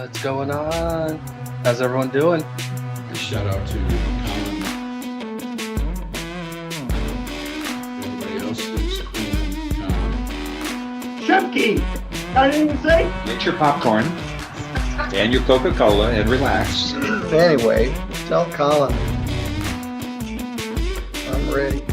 What's going on? How's everyone doing? A shout out to Colin. Everybody else is cool. Chunky! I didn't even say. Get your popcorn and your Coca-Cola and relax. Anyway, tell Colin I'm ready.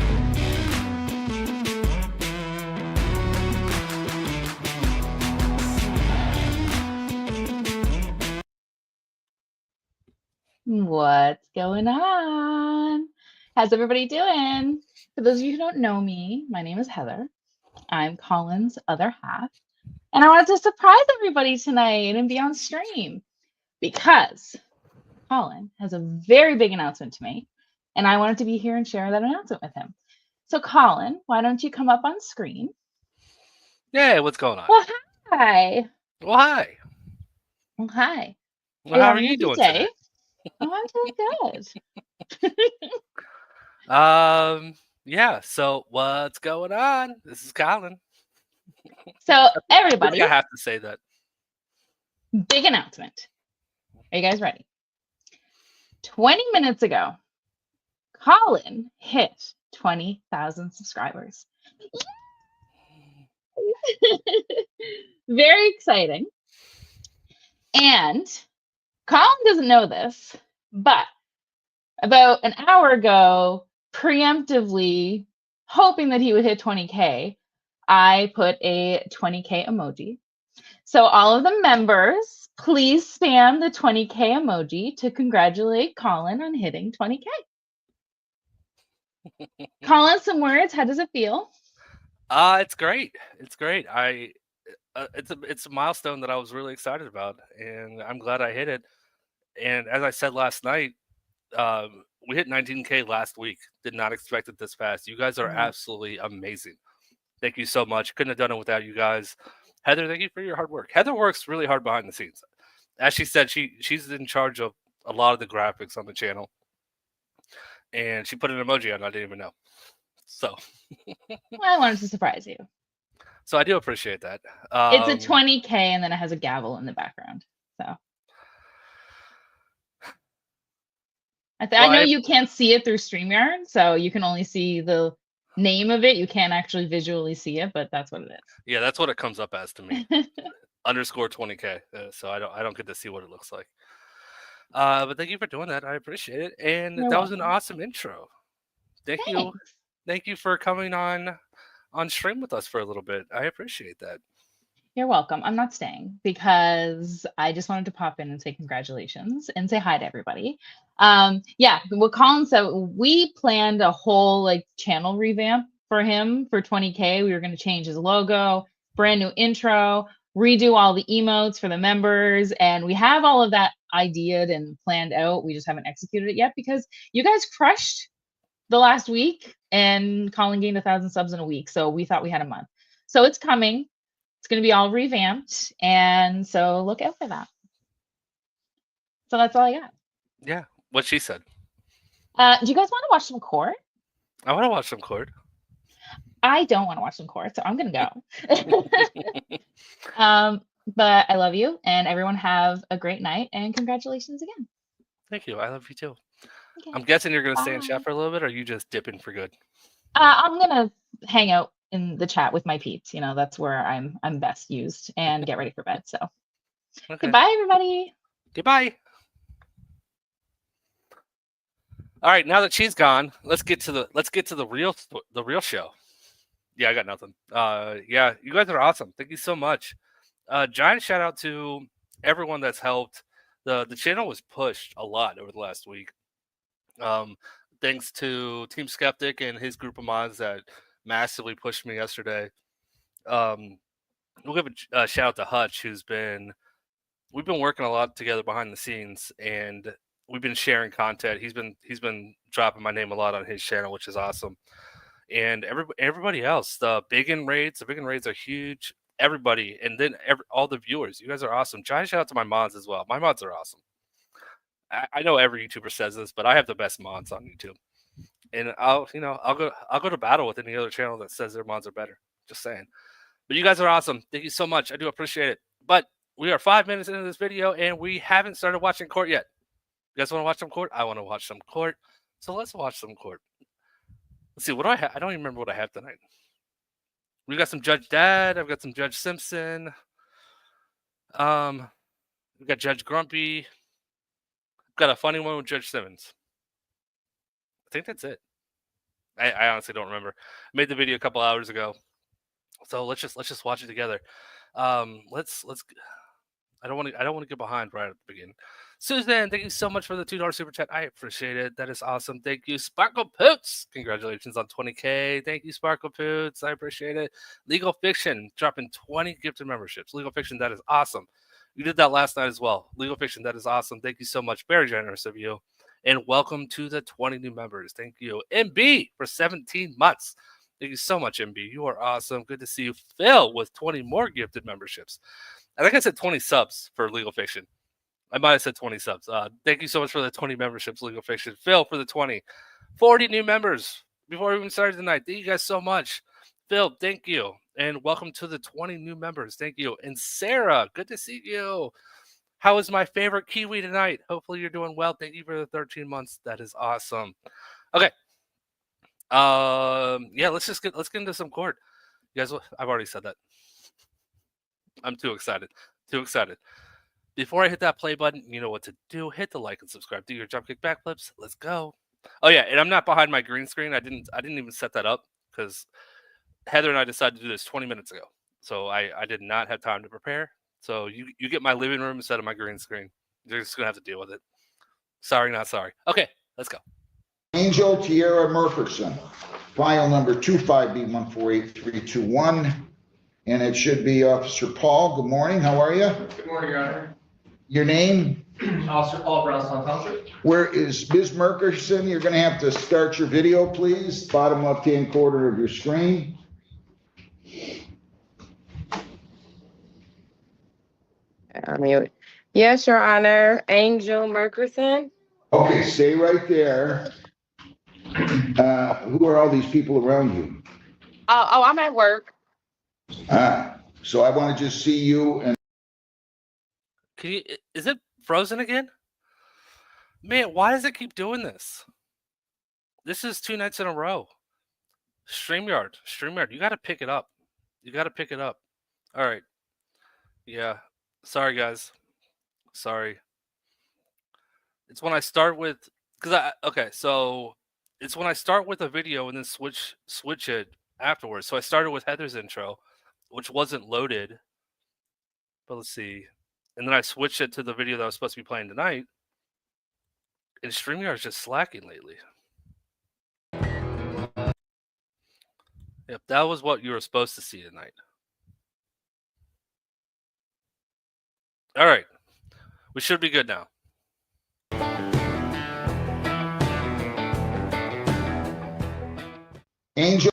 What's going on? How's everybody doing? For those of you who don't know me, my name is Heather. I'm Colin's other half. And I wanted to surprise everybody tonight and be on stream because Colin has a very big announcement to make. And I wanted to be here and share that announcement with him. So Colin, why don't you come up on screen? Yeah, what's going on? Well, hi. Well, hi. Well, hi. Well, how are you doing today? Oh, I'm doing good. Yeah, so what's going on? This is Colin. So everybody, I have to say that. Big announcement. Are you guys ready? 20 minutes ago, Colin hit 20,000 subscribers. Very exciting. And Colin doesn't know this, but about an hour ago, preemptively hoping that he would hit 20K, I put a 20K emoji. So all of the members, please spam the 20K emoji to congratulate Colin on hitting 20K. Colin, some words. How does it feel? It's great. It's great. It's a milestone that I was really excited about, and I'm glad I hit it. And as I said last night, we hit 19K last week. Did not expect it this fast. You guys are absolutely amazing. Thank you so much. Couldn't have done it without you guys. Heather, thank you for your hard work. Heather works really hard behind the scenes. As she said, she's in charge of a lot of the graphics on the channel. And she put an emoji on, I didn't even know. So I wanted to surprise you. So I do appreciate that. It's a 20K and then it has a gavel in the background. So I know you can't see it through StreamYard, so you can only see the name of it. You can't actually visually see it, but that's what it is. Yeah, that's what it comes up as to me. Underscore 20K. So I don't get to see what it looks like. But thank you for doing that. I appreciate it. And You're that was welcome. an awesome intro. Thank you. Thank you for coming on stream with us for a little bit. I appreciate that. You're welcome. I'm not staying because I just wanted to pop in and say congratulations and say hi to everybody. Yeah, what Colin said, we planned a whole channel revamp for him for 20K. We were going to change his logo, brand new intro, redo all the emotes for the members, and we have all of that ideaed and planned out. We just haven't executed it yet because you guys crushed the last week and Colin gained 1,000 subs in a week. So we thought we had a month. So it's coming. It's going to be all revamped. And so look out for that. So that's all I got. Yeah, what she said. Do you guys want to watch some court? I want to watch some court. I don't want to watch some court, so I'm going to go. But I love you, and everyone have a great night, and congratulations again. Thank you. I love you too. Okay. I'm guessing you're going to stay in chat for a little bit, or are you just dipping for good? I'm going to hang out in the chat with my peeps. You know, that's where I'm best used, and get ready for bed. So okay. Goodbye, everybody. Goodbye. All right, now that she's gone, let's get to the real show. Yeah, I got nothing. Yeah, you guys are awesome. Thank you so much. Giant shout out to everyone that's helped. The channel was pushed a lot over the last week. Thanks to Team Skeptic and his group of mods that massively pushed me yesterday. We'll give a shout out to Hutch, we've been working a lot together behind the scenes, and we've been sharing content. He's been dropping my name a lot on his channel, which is awesome. And everybody else, the big in raids are huge. Everybody, and then all the viewers, you guys are awesome. Giant shout out to my mods as well. My mods are awesome. I know every YouTuber says this, but I have the best mods on YouTube. And I'll go to battle with any other channel that says their mods are better. Just saying. But you guys are awesome. Thank you so much. I do appreciate it. But We are 5 minutes into this video, and we haven't started watching court yet. You guys want to watch some court? I want to watch some court. So let's watch some court. Let's see. What do I have? I don't even remember what I have tonight. We got some Judge Dad. I've got some Judge Simpson. We got Judge Grumpy. Got a funny one with Judge Simmons. I think that's it. I honestly don't remember. I made the video a couple hours ago, so let's just watch it together. Let's. I don't want to get behind right at the beginning. Suzanne, thank you so much for the $2 super chat. I appreciate it. That is awesome. Thank you, Sparkle Poots. Congratulations on 20K. Thank you, Sparkle Poots. I appreciate it. Legal Fiction dropping 20 gifted memberships. Legal Fiction, that is awesome. You did that last night as well. Legal Fiction, that is awesome. Thank you so much. Very generous of you. And welcome to the 20 new members. Thank you. MB for 17 months. Thank you so much, MB. You are awesome. Good to see you. Phil with 20 more gifted memberships. I think I said 20 subs for Legal Fiction. I might have said 20 subs. Thank you so much for the 20 memberships, Legal Fiction. Phil for the 20. 40 new members before we even started tonight. Thank you guys so much. Phil, thank you. And welcome to the 20 new members. Thank you. And Sarah, good to see you. How is my favorite Kiwi tonight? Hopefully you're doing well. Thank you for the 13 months. That is awesome. Okay. Yeah, let's get into some court. You guys, I've already said that. I'm too excited. Too excited. Before I hit that play button, you know what to do. Hit the like and subscribe. Do your jump kick backflips. Let's go. Oh yeah, and I'm not behind my green screen. I didn't even set that up because Heather and I decided to do this 20 minutes ago. So I did not have time to prepare. So you get my living room instead of my green screen. You're just gonna have to deal with it. Sorry, not sorry. Okay, let's go. Angel Tierra Murferson, file number 25B148321, and it should be Officer Paul. Good morning. How are you? Good morning, Your Honor. Your name? Officer Paul, Brownstown Township. Where is Ms. Murferson? You're going to have to start your video, please. Bottom left-hand corner of your screen. Mute. Yes, Your Honor. Angel Murkerson. Okay, stay right there. Who are all these people around you? Oh, I'm at work. So I want to just see you and Is it frozen again? Man, why does it keep doing this? This is 2 nights in a row. StreamYard, you got to pick it up. All right. Yeah. Sorry, guys. Sorry. It's when I start with, it's when I start with a video and then switch it afterwards. So I started with Heather's intro, which wasn't loaded. But let's see. And then I switched it to the video that I was supposed to be playing tonight. And StreamYard is just slacking lately. Yep, that was what you were supposed to see tonight. All right. We should be good now. Angel.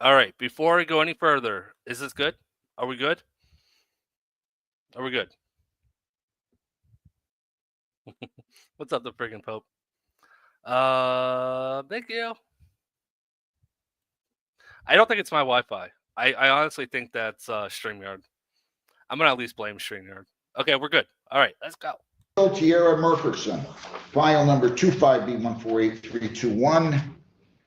All right. Before we go any further, is this good? Are we good? Are we good? What's up, the friggin' Pope? Thank you. I don't think it's my Wi-Fi. I honestly think that's StreamYard. I'm gonna at least blame StreamYard. Okay, we're good. All right, let's go. Tierra Murferson, file number 25B148321,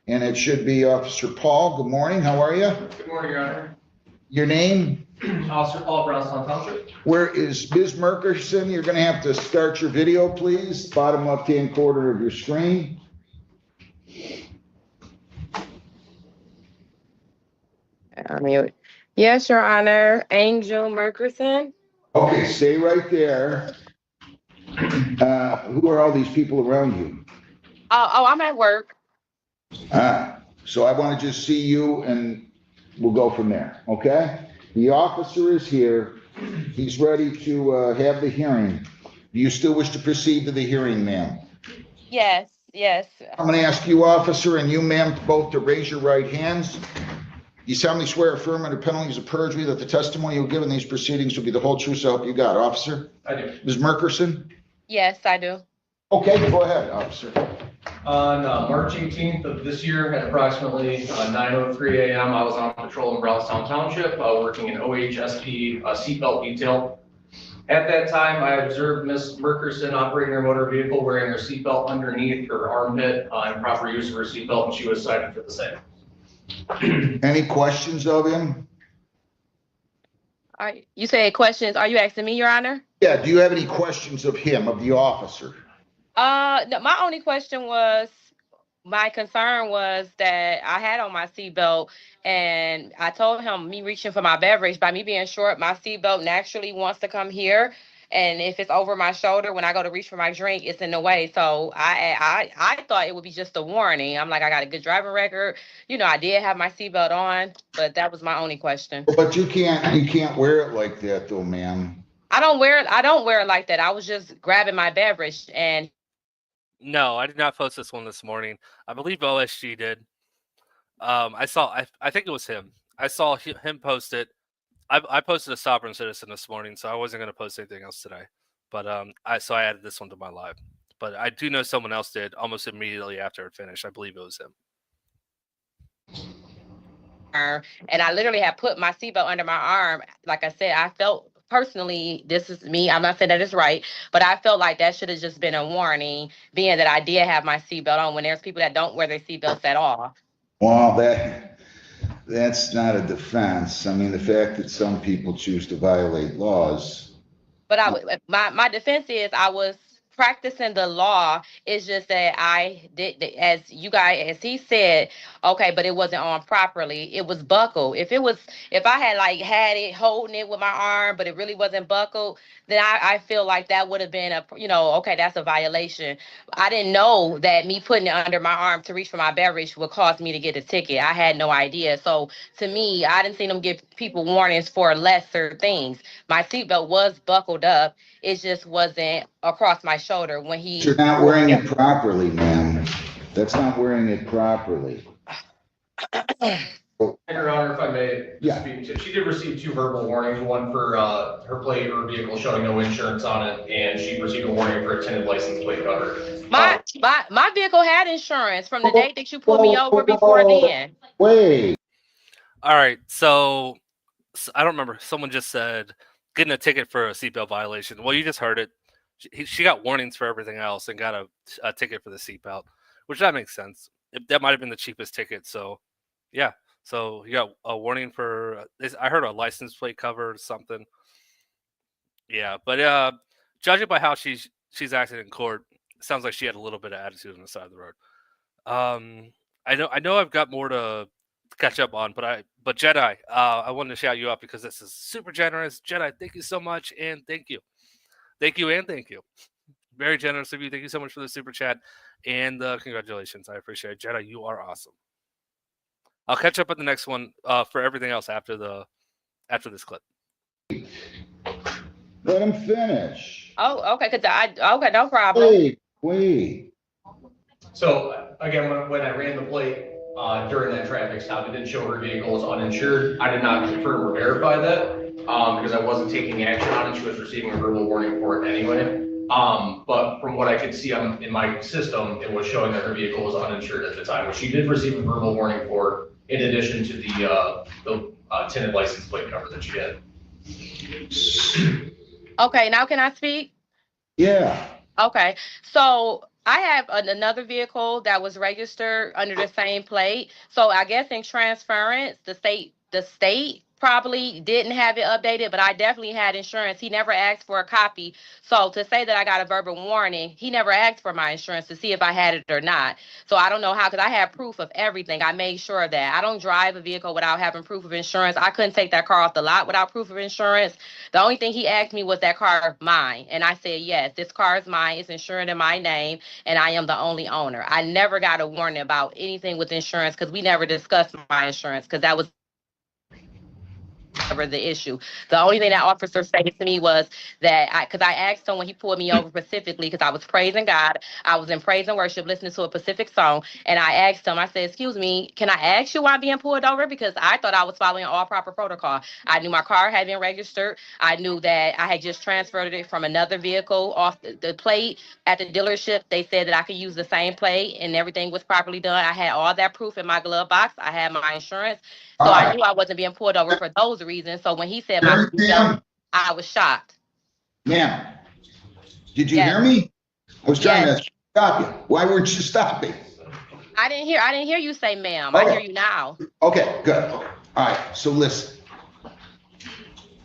and it should be Officer Paul. Good morning. How are you? Good morning, Your Honor. Your name? Officer Paul, Brownstown Township. Where is Ms. Murkerson? You're going to have to start your video, please. Bottom left-hand corner of your screen. Mute. Yes, Your Honor. Angel Murkerson. Okay, stay right there. Who are all these people around you? Oh, I'm at work. So I want to just see you and we'll go from there, okay? The officer is here. He's ready to have the hearing. Do you still wish to proceed to the hearing, ma'am? Yes. I'm going to ask you, officer, and you, ma'am, both to raise your right hands. You solemnly swear affirm under penalties of perjury that the testimony you'll give in these proceedings will be the whole truth, so help you God. Officer? I do. Ms. Murkerson? Yes, I do. Okay, go ahead, officer. On March 18th of this year at approximately 9:03 a.m., I was on patrol in Brownstown Township, working in OHSP seatbelt detail. At that time, I observed Ms. Merkerson operating her motor vehicle wearing her seatbelt underneath her armpit and proper use of her seatbelt, and she was cited for the same. Any questions of him? All right, you said questions. Are you asking me, Your Honor? Yeah, do you have any questions of him, of the officer? No, my only question was, my concern was that I had on my seatbelt, and I told him me reaching for my beverage, by me being short, my seatbelt naturally wants to come here. And if it's over my shoulder, when I go to reach for my drink, it's in the way. So I thought it would be just a warning. I'm like, I got a good driving record. You know, I did have my seatbelt on, but that was my only question. But you can't wear it like that though, ma'am. I don't wear it like that. I was just grabbing my beverage, and No, I did not post this one this morning. I believe OSG did. I think it was him. I saw him post it. I posted a sovereign citizen this morning, so I wasn't going to post anything else today. But I added this one to my live. But I do know someone else did almost immediately after it finished. I believe it was him. and I literally had put my seatbelt under my arm. Like I said, I felt personally, this is me, I'm not saying that it's right, but I felt like that should have just been a warning, being that I did have my seatbelt on, when there's people that don't wear their seatbelts at all. Well, that's not a defense. I mean, the fact that some people choose to violate laws. But my defense is I was practicing the law. It's just that I did, as he said, okay, but it wasn't on properly. It was buckled. If I had it holding it with my arm, but it really wasn't buckled, then I feel like that would have been okay, that's a violation. I didn't know that me putting it under my arm to reach for my beverage would cause me to get a ticket. I had no idea. So to me, I didn't see them give people warnings for lesser things. My seatbelt was buckled up. It just wasn't across my shoulder when he. You're not wearing it properly, ma'am. That's not wearing it properly. Your Honor, if I may Yeah. speak to, she did receive 2 verbal warnings, one for her plate or vehicle showing no insurance on it, and she received a warning for a tinted license plate cover. My vehicle had insurance from the date that you pulled me over before then. Wait. All right, so I don't remember. Someone just said getting a ticket for a seatbelt violation. Well, you just heard it. She got warnings for everything else and got a ticket for the seatbelt, which that makes sense. That might have been the cheapest ticket. So, yeah. So you got a warning for. I heard a license plate cover or something. Yeah, but judging by how she's acted in court, it sounds like she had a little bit of attitude on the side of the road. I know I've got more to catch up on, but Jedi, I wanted to shout you out because this is super generous. Jedi, thank you so much, and thank you. Thank you. Very generous of you. Thank you so much for the super chat, and congratulations. I appreciate it. Jedi, you are awesome. I'll catch up on the next one for everything else after this clip. Let him finish. Oh, okay, okay, no problem. Wait. So again, when I ran the plate during that traffic stop, it did show her vehicle was uninsured. I did not confirm or verify that because I wasn't taking action on it. She was receiving a verbal warning for it anyway. But from what I could see in my system, it was showing that her vehicle was uninsured at the time, which she did receive a verbal warning for, in addition to the tinted license plate cover that she had. Okay, now can I speak? Yeah. Okay, so I have another vehicle that was registered under the same plate. So I guess in transference, the state probably didn't have it updated, but I definitely had insurance. He never asked for a copy. So to say that I got a verbal warning, he never asked for my insurance to see if I had it or not. So I don't know how, because I have proof of everything. I made sure of that. I don't drive a vehicle without having proof of insurance. I couldn't take that car off the lot without proof of insurance. The only thing he asked me was that car mine. And I said, yes, this car is mine. It's insured in my name, and I am the only owner. I never got a warning about anything with insurance because we never discussed my insurance, because that was the issue. The only thing that officer said to me was that because I asked him when he pulled me over specifically, because I was praising God, I was in praise and worship listening to a Pacific song, and I asked him, I said, excuse me, can I ask you why I'm being pulled over? Because I thought I was following all proper protocol. I knew my car had been registered. I knew that I had just transferred it from another vehicle off the plate at the dealership. They said that I could use the same plate and everything was properly done. I had all that proof in my glove box. I had my insurance. So I knew I wasn't being pulled over for those reasons. So when he said my seatbelt, I was shocked. Ma'am, did you Yes. hear me? I was trying Yes. to stop you. Why weren't you stopping? I didn't hear you say ma'am. I Okay. hear you now. Okay, good. All right, so listen.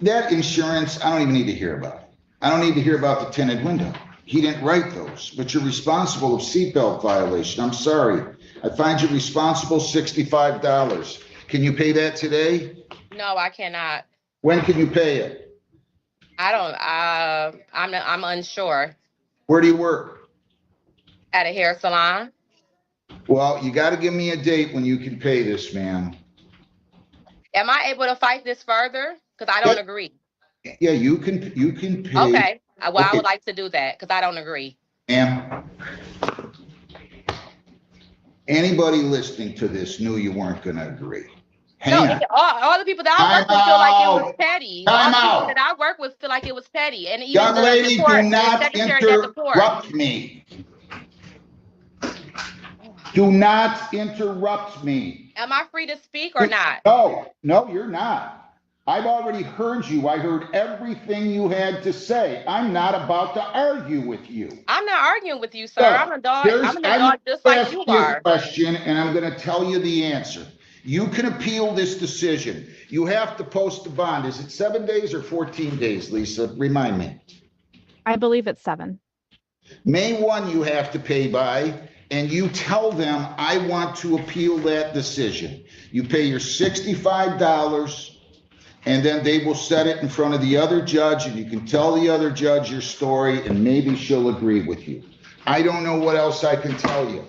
That insurance, I don't even need to hear about it. I don't need to hear about the tinted window. He didn't write those, but you're responsible of seatbelt violation. I'm sorry. I find you responsible $65. Can you pay that today? No, I cannot. When can you pay it? I don't, I'm unsure. Where do you work? At a hair salon. Well, you got to give me a date when you can pay this, ma'am. Am I able to fight this further? Because I don't agree. Yeah, you can pay. Okay. Well, I Okay. would like to do that because I don't agree. Ma'am, anybody listening to this knew you weren't going to agree. No, Hang on. all the people that I work with feel like it was petty. All Time the people out. that I work with feel like it was petty. And even Young the lady, report, do the not secretary at the port. interrupt me. Do not interrupt me. Am I free to speak or not? No, you're not. I've already heard you. I heard everything you had to say. I'm not about to argue with you. I'm not arguing with you, sir. So, I'm an adult just like you are. a question, and I'm going to tell you the answer. You can appeal this decision. You have to post the bond. Is it 7 days or 14 days, Lisa? Remind me. I believe it's 7. May 1, you have to pay by, and you tell them, I want to appeal that decision. You pay your $65, and then they will set it in front of the other judge, and you can tell the other judge your story, and maybe she'll agree with you. I don't know what else I can tell you.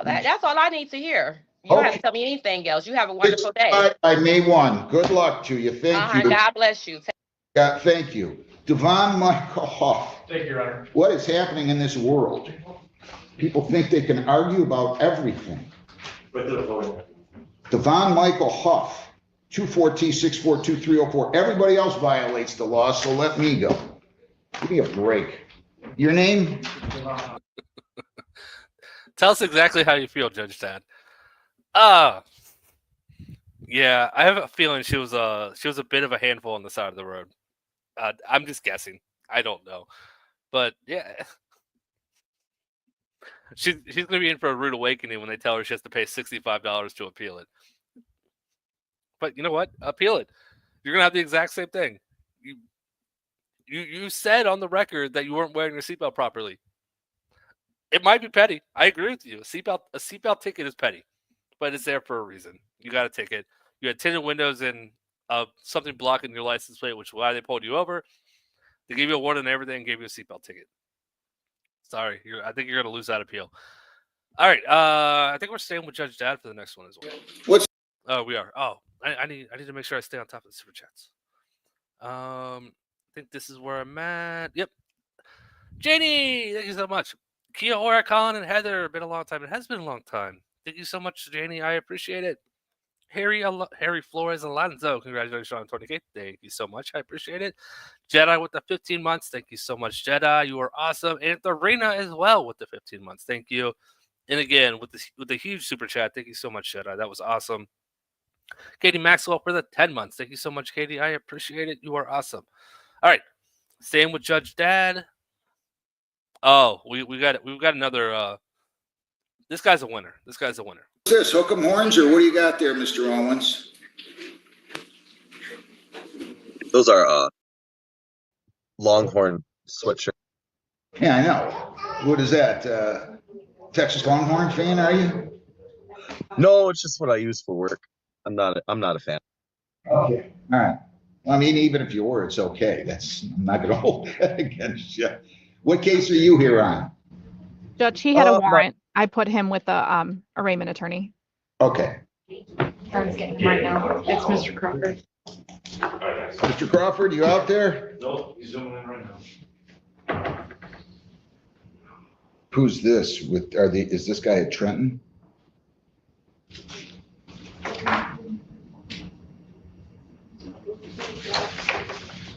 That's all I need to hear. You don't have to tell me anything else. You have a wonderful day. By May 1. Good luck to you. Thank you. God bless you. Thank you. Devon Michael Huff. Thank you, Your Honor. What is happening in this world? People think they can argue about everything. Devon Michael Huff, 24T642-304. Everybody else violates the law, so let me go. Give me a break. Your name? Tell us exactly how you feel, Judge Dad. Yeah, I have a feeling she was a bit of a handful on the side of the road. I'm just guessing. I don't know, but yeah, she's gonna be in for a rude awakening when they tell her she has to pay $65 to appeal it. But you know what? Appeal it. You're gonna have the exact same thing. You said on the record that you weren't wearing your seatbelt properly. It might be petty. I agree with you. A seatbelt ticket is petty, but it's there for a reason. You got a ticket. You had tinted windows and something blocking your license plate, which is why they pulled you over. They gave you a warning and everything and gave you a seatbelt ticket. Sorry, I think you're going to lose that appeal. All right, I think we're staying with Judge Dad for the next one as well. Oh, we are. Oh, I need to make sure I stay on top of the super chats. I think this is where I'm at. Yep. Janie, thank you so much. Kia Ora, Colin, and Heather, been a long time. It has been a long time. Thank you so much, Janie. I appreciate it. Harry Flores Alonso, congratulations on 20K. Thank you so much. I appreciate it. Jedi with the 15 months. Thank you so much, Jedi. You are awesome. And the Reina as well with the 15 months. Thank you. And again, with the huge super chat, thank you so much, Jedi. That was awesome. Katie Maxwell for the 10 months. Thank you so much, Katie. I appreciate it. You are awesome. All right. Staying with Judge Dad. Oh, we've got another. This guy's a winner. What's this, hook'em horns, or what do you got there, Mr. Owens? Those are Longhorn sweatshirt. Yeah, I know. What is that? Texas Longhorn fan, are you? No, it's just what I use for work. I'm not a fan. Okay, all right. Well, I mean, even if you were, it's okay. I'm not going to hold that against you. What case are you here on? Judge, he had a warrant. I put him with a arraignment attorney. Okay. Aaron's getting him right now. It's Mr. Crawford. Mr. Crawford, you out there? No, he's zooming in right now. Who's this? Is this guy at Trenton?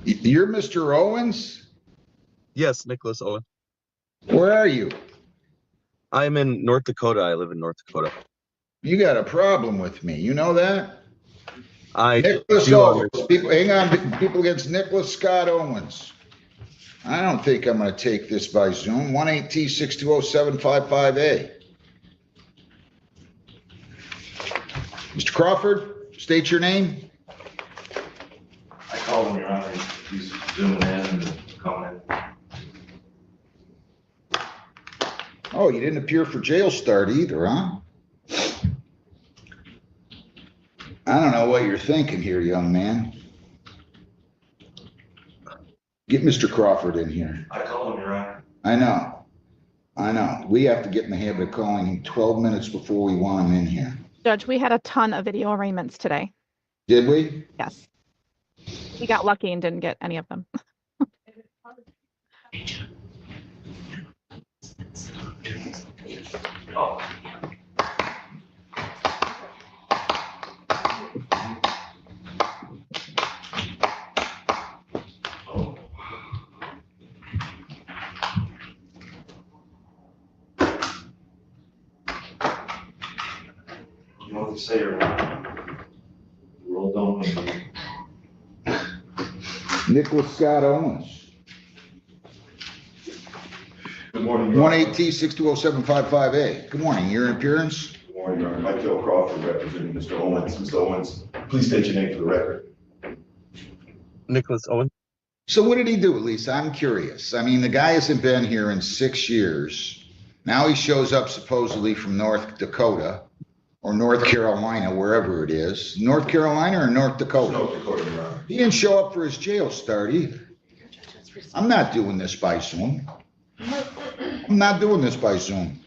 You're Mr. Owens? Yes, Nicholas Owen. Where are you? I'm in North Dakota. I live in North Dakota. You got a problem with me. You know that? I Nicholas do Owens. People, hang on. People against Nicholas Scott Owens. I don't think I'm going to take this by Zoom. 1-8T-620-755A. Mr. Crawford, state your name. I called him, Your Honor. He's zooming in and coming in. Oh, you didn't appear for jail start either, huh? I don't know what you're thinking here, young man. Get Mr. Crawford in here. I called him, Your Honor. I know. We have to get in the habit of calling him 12 minutes before we want him in here. Judge, we had a ton of video arraignments today. Did we? Yes. We got lucky and didn't get any of them. Oh. You know what to say, Your Honor. Roll down. Nicholas Scott Owens. Good morning, Your Honor. 1-8T-620-755A. Good morning. Your appearance? Good morning, Your Honor. Michael Crawford representing Mr. Owens. Mr. Owens, please state your name for the record. Nicholas Owen. So what did he do, Lisa? I'm curious. I mean, the guy hasn't been here in 6 years. Now he shows up supposedly from North Dakota or North Carolina, wherever it is. North Carolina or North Dakota? North Dakota, Your Honor. He didn't show up for his jail start either. I'm not doing this by Zoom. I'm not doing this by Zoom.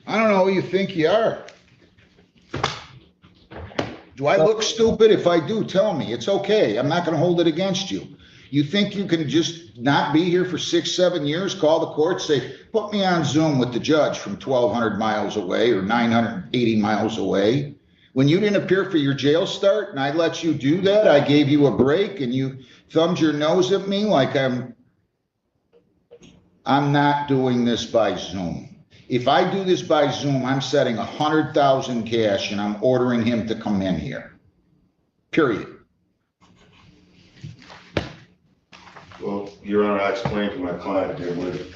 I don't know who you think you are. Do I look stupid? If I do, tell me. It's okay. I'm not going to hold it against you. You think you can just not be here for 6, 7 years, call the court, say, put me on Zoom with the judge from 1,200 miles away or 980 miles away? When you didn't appear for your jail start and I let you do that, I gave you a break and you thumbed your nose at me like I'm not doing this by Zoom. If I do this by Zoom, I'm setting 100,000 cash and I'm ordering him to come in here. Period. Well, Your Honor, I explained to my client there would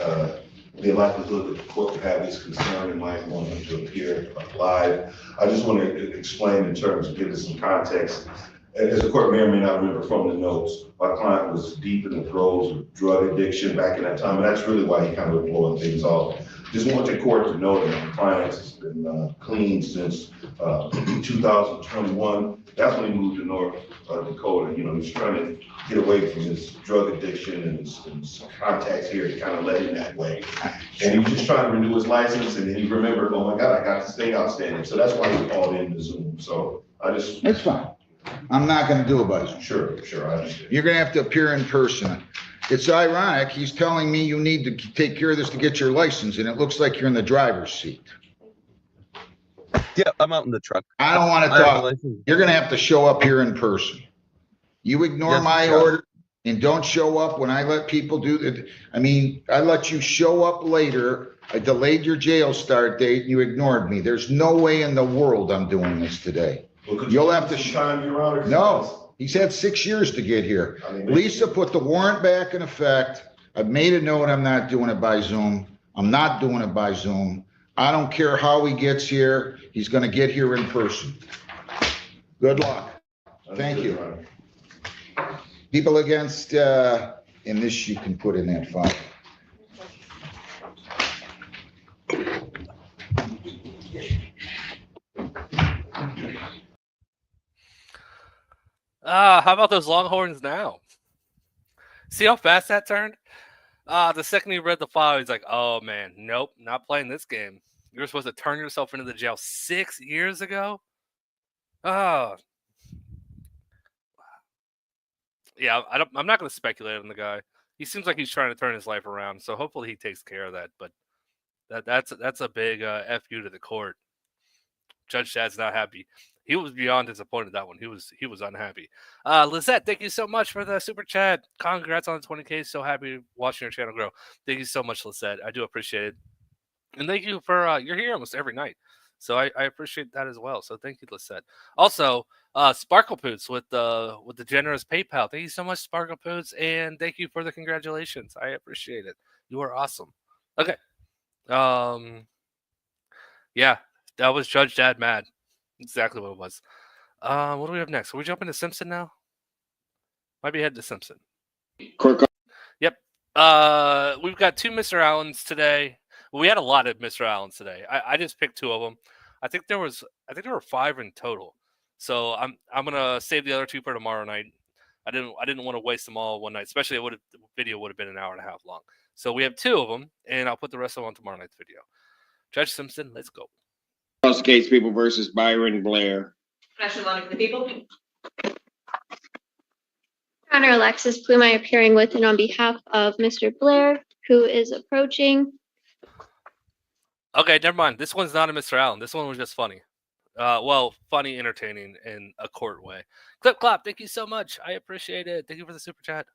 be a likelihood that the court would have this concern and might want him to appear live. I just want to explain in terms of giving some context. As the court may or may not remember from the notes, my client was deep in the throes of drug addiction back in that time, and that's really why he kind of blowing things off. Just want the court to know that my client has been clean since 2021. That's when he moved to North Dakota. You know, he's trying to get away from his drug addiction and his contacts here to kind of let him that way. And he was just trying to renew his license, and then he remembered, oh my God, I got this thing outstanding. So that's why he called in to Zoom. So I just. It's fine. I'm not going to do it by Zoom. Sure, I understand. You're going to have to appear in person. It's ironic. He's telling me you need to take care of this to get your license, and it looks like you're in the driver's seat. Yeah, I'm out in the truck. I don't want to talk. You're going to have to show up here in person. You ignore my order and don't show up when I let people do it. I mean, I let you show up later. I delayed your jail start date and you ignored me. There's no way in the world I'm doing this today. Well, you'll have to time, Your Honor. No, he's had 6 years to get here. Lisa put the warrant back in effect. I've made a note. I'm not doing it by Zoom. I'm not doing it by Zoom. I don't care how he gets here. He's going to get here in person. Good luck. Thank you. People against, and this you can put in that file. How about those Longhorns now? See how fast that turned? The second he read the file, he's like, oh man, nope, not playing this game. You were supposed to turn yourself into the jail 6 years ago? Oh. Yeah, I'm not going to speculate on the guy. He seems like he's trying to turn his life around, so hopefully he takes care of that. But that's a big FU to the court. Judge Chad's not happy. He was beyond disappointed that one. He was unhappy. Lizette, thank you so much for the super chat. Congrats on the 20K. So happy watching your channel grow. Thank you so much, Lizette. I do appreciate it. And thank you for you're here almost every night. So I appreciate that as well. So thank you, Lizette. Also, Sparkle Poots with the generous PayPal. Thank you so much, Sparkle Poots, and thank you for the congratulations. I appreciate it. You are awesome. Okay. Yeah, that was Judge Dad Mad. Exactly what it was. What do we have next? Are we jumping to Simpson now? Might be heading to Simpson. Yep. We've got 2 Mr. Allens today. Well, we had a lot of Mr. Allens today. I just picked 2 of them. I think there were 5 in total. So I'm gonna save the other 2 for tomorrow night. I didn't want to waste them all one night, especially the video would have been an hour and a half long. So we have 2 of them, and I'll put the rest of them on tomorrow night's video. Judge Simpson, let's go. Cross case people versus Byron Blair. National Money for the People. Honor Alexis Pluma appearing with and on behalf of Mr. Blair, who is approaching. Okay, never mind. This one's not a Mr. Allen. This one was just funny. Well, funny, entertaining in a court way. Clip clap. Thank you so much. I appreciate it. Thank you for the super chat.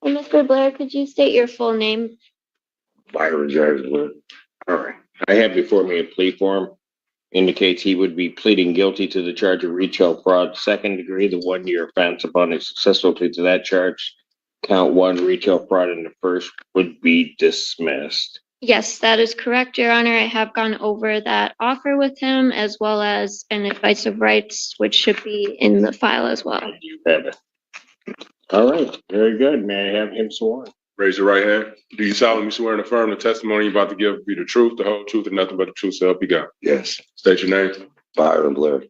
And Mr. Blair, could you state your full name? Byron James Blair. All right. I have before me a plea form. Indicates he would be pleading guilty to the charge of retail fraud, 2nd degree, the 1-year offense. Upon a successful plea to that charge, count 1, retail fraud, in the first would be dismissed. Yes, that is correct, Your Honor. I have gone over that offer with him as well as an advice of rights, which should be in the file as well. All right. Very good. May I have him sworn? Raise your right hand. Do you solemnly swear and affirm the testimony you're about to give be the truth, the whole truth, and nothing but the truth, so help you God? Yes. State your name. Byron Blair.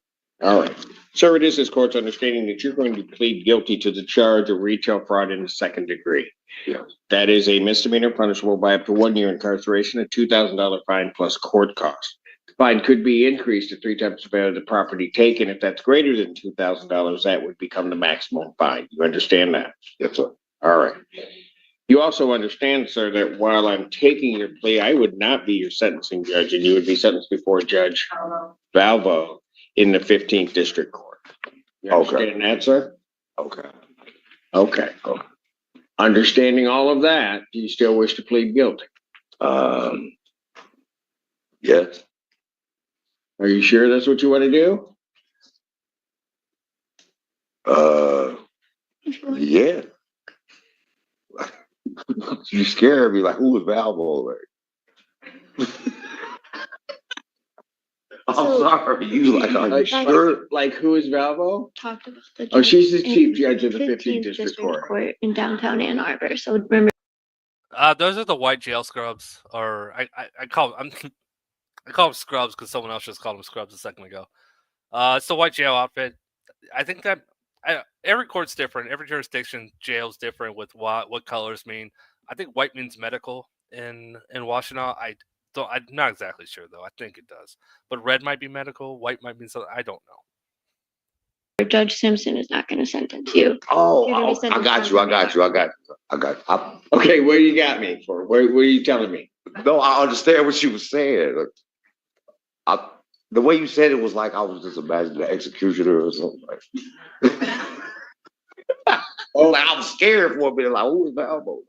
All right. Sir, it is this court's understanding that you're going to plead guilty to the charge of retail fraud in the 2nd degree. Yes. That is a misdemeanor punishable by up to 1 year incarceration, a $2,000 fine plus court costs. The fine could be increased to 3 times the value of the property taken. If that's greater than $2,000, that would become the maximum fine. You understand that? Yes, sir. All right. You also understand, sir, that while I'm taking your plea, I would not be your sentencing judge, and you would be sentenced before Judge Valvo in the 15th District Court. You understand that, sir? Okay. Okay. Understanding all of that, do you still wish to plead guilty? Yes. Are you sure that's what you want to do? Yeah. You scared me, like, who was Valvo? I'm sorry. You are you sure? Like, who is Valvo? Talked about the Oh, she's the chief in judge of the 15th District Court in downtown Ann Arbor. So remember. Those are the white jail scrubs, or I call them scrubs because someone else just called them scrubs a second ago. It's the white jail outfit. I think that every court's different. Every jurisdiction, jail's different with what colors mean. I think white means medical in Washington. I'm not exactly sure though. I think it does, but red might be medical. White might mean something. I don't know. Judge Simpson is not going to sentence you. Oh, I got you. Okay, what do you got me for? What are you telling me? No, I understand what you were saying. The way you said it was like I was just imagining the executioner or something. Oh, I was scared for a minute. Like, who was Valvo?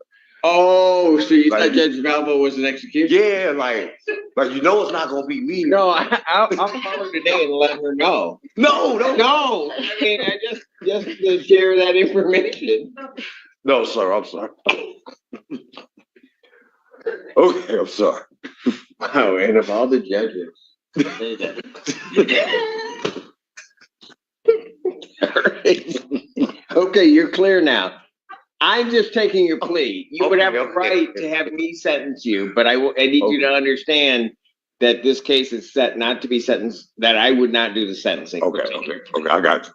Oh, so you thought Judge Valvo was an executioner? Yeah, like you know, it's not gonna be me. No, I'll call her today and let her know. No. I mean, I just to share that information. No, sir. I'm sorry. Okay, I'm sorry. Oh, and of all the judges. Okay, you're clear now. I'm just taking your plea. You would have a right to have me sentence you, but I need you to understand that this case is set not to be sentenced, that I would not do the sentencing. Okay, I got you.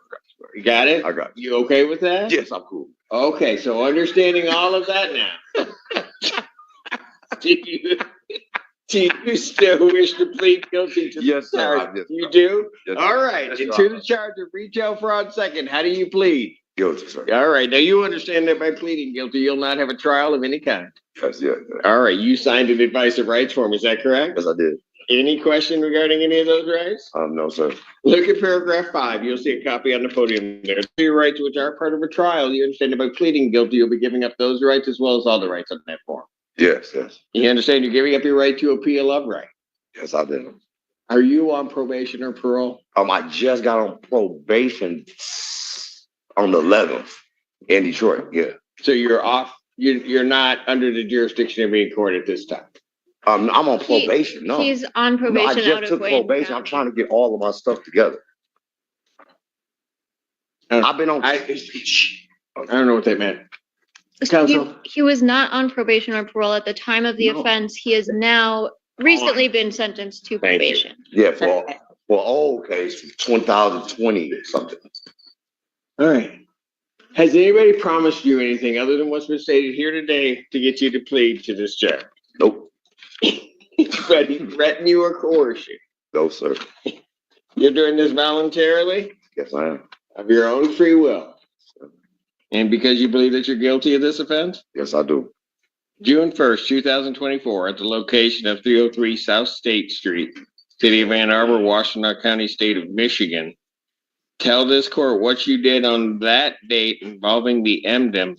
You got it? I got you. You okay with that? Yes, I'm cool. Okay, so understanding all of that now. Do you still wish to plead guilty to the charge? You do? Yes, all right. yes, And to the charge of retail fraud, 2nd, how do you plead? Guilty, sir. All right. Now you understand that by pleading guilty, you'll not have a trial of any kind. Yes, yeah. All right. You signed an advice of rights form. Is that correct? Yes, I did. Any question regarding any of those rights? No, sir. Look at paragraph 5. You'll see a copy on the podium there. Your rights, which are part of a trial, you understand that by pleading guilty, you'll be giving up those rights as well as all the rights on that form. Yes. You understand you're giving up your right to appeal of right. Yes, I did. Are you on probation or parole? I just got on probation on the 11th in Detroit. Yeah. So you're off. You're not under the jurisdiction of any court at this time. I'm on probation. No, He's on no, probation I out just of took Wayne probation. I'm County. trying to get all of my stuff together. I've been on. I don't know what that meant. Counsel? He was not on probation or parole at the time of the offense. He has now recently been sentenced to Thank you. probation. Yeah, for old case, 2020 or something. All right. Has anybody promised you anything other than what's been stated here today to get you to plead to this charge? Nope. Threaten you or coerce you? No, sir. You're doing this voluntarily? Yes, I am. Of your own free will? And because you believe that you're guilty of this offense? Yes, I do. June 1st, 2024, at the location of 303 South State Street, City of Ann Arbor, Washtenaw County, State of Michigan. Tell this court what you did on that date involving the M-Den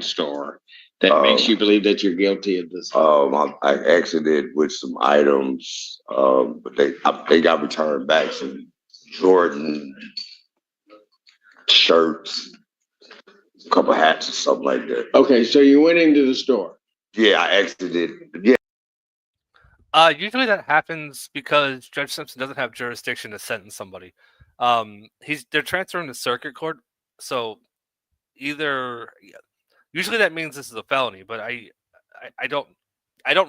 store that makes you believe that you're guilty of this. I exited with some items, but they got returned back, some Jordan shirts, a couple hats or something like that. Okay, so you went into the store. Yeah, I exited. Yeah. Usually that happens because Judge Simpson doesn't have jurisdiction to sentence somebody. They're transferring to circuit court, so usually that means this is a felony, but I don't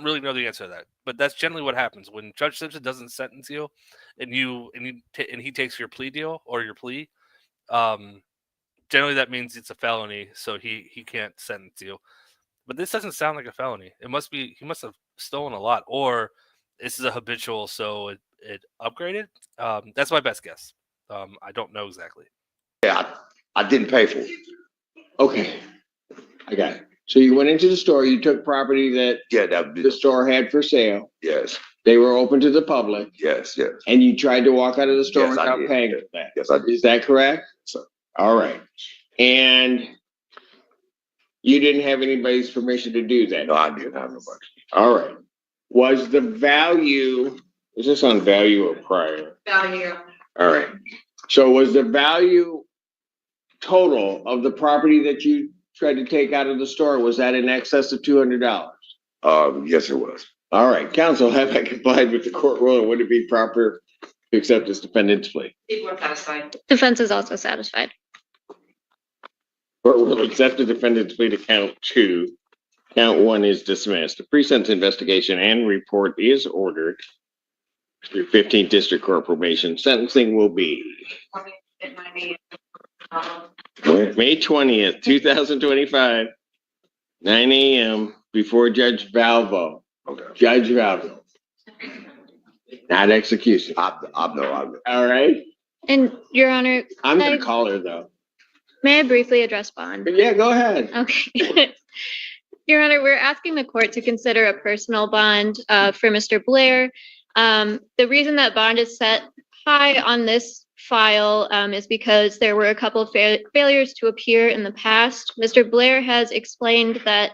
really know the answer to that. But that's generally what happens when Judge Simpson doesn't sentence you, and he takes your plea deal or your plea. Generally that means it's a felony, so he can't sentence you. But this doesn't sound like a felony. He must have stolen a lot, or this is a habitual, so it upgraded. That's my best guess. I don't know exactly. Yeah, I didn't pay for it. Okay, I got it. So you went into the store, you took property that the store had for sale. Yes. They were open to the public. Yes, yes. And you tried to walk out of the store Yes, I without did. paying for that. Yes, I did. Is that correct? Sir. All right. And you didn't have anybody's permission to do that? No, I didn't have nobody. All right. Was the value, is this on value or prior? Value. All right. So was the value total of the property that you tried to take out of the store, was that in excess of $200? Yes, it was. All right. Counsel, have I complied with the court ruling? Would it be proper to accept this defendant's plea? People are satisfied. Defense is also satisfied. Court will accept the defendant's plea to count 2. Count 1 is dismissed. The pre-sentence investigation and report is ordered through 15th District Court probation. Sentencing will be It might be. May 20th, 2025, 9 a.m. before Judge Valvo. Okay. Judge Valvo. Not execution. I know. All right. And Your Honor, I'm going to call her though. may I briefly address bond? Yeah, go ahead. Okay. Your Honor, we're asking the court to consider a personal bond for Mr. Blair. The reason that bond is set high on this file is because there were a couple of failures to appear in the past. Mr. Blair has explained that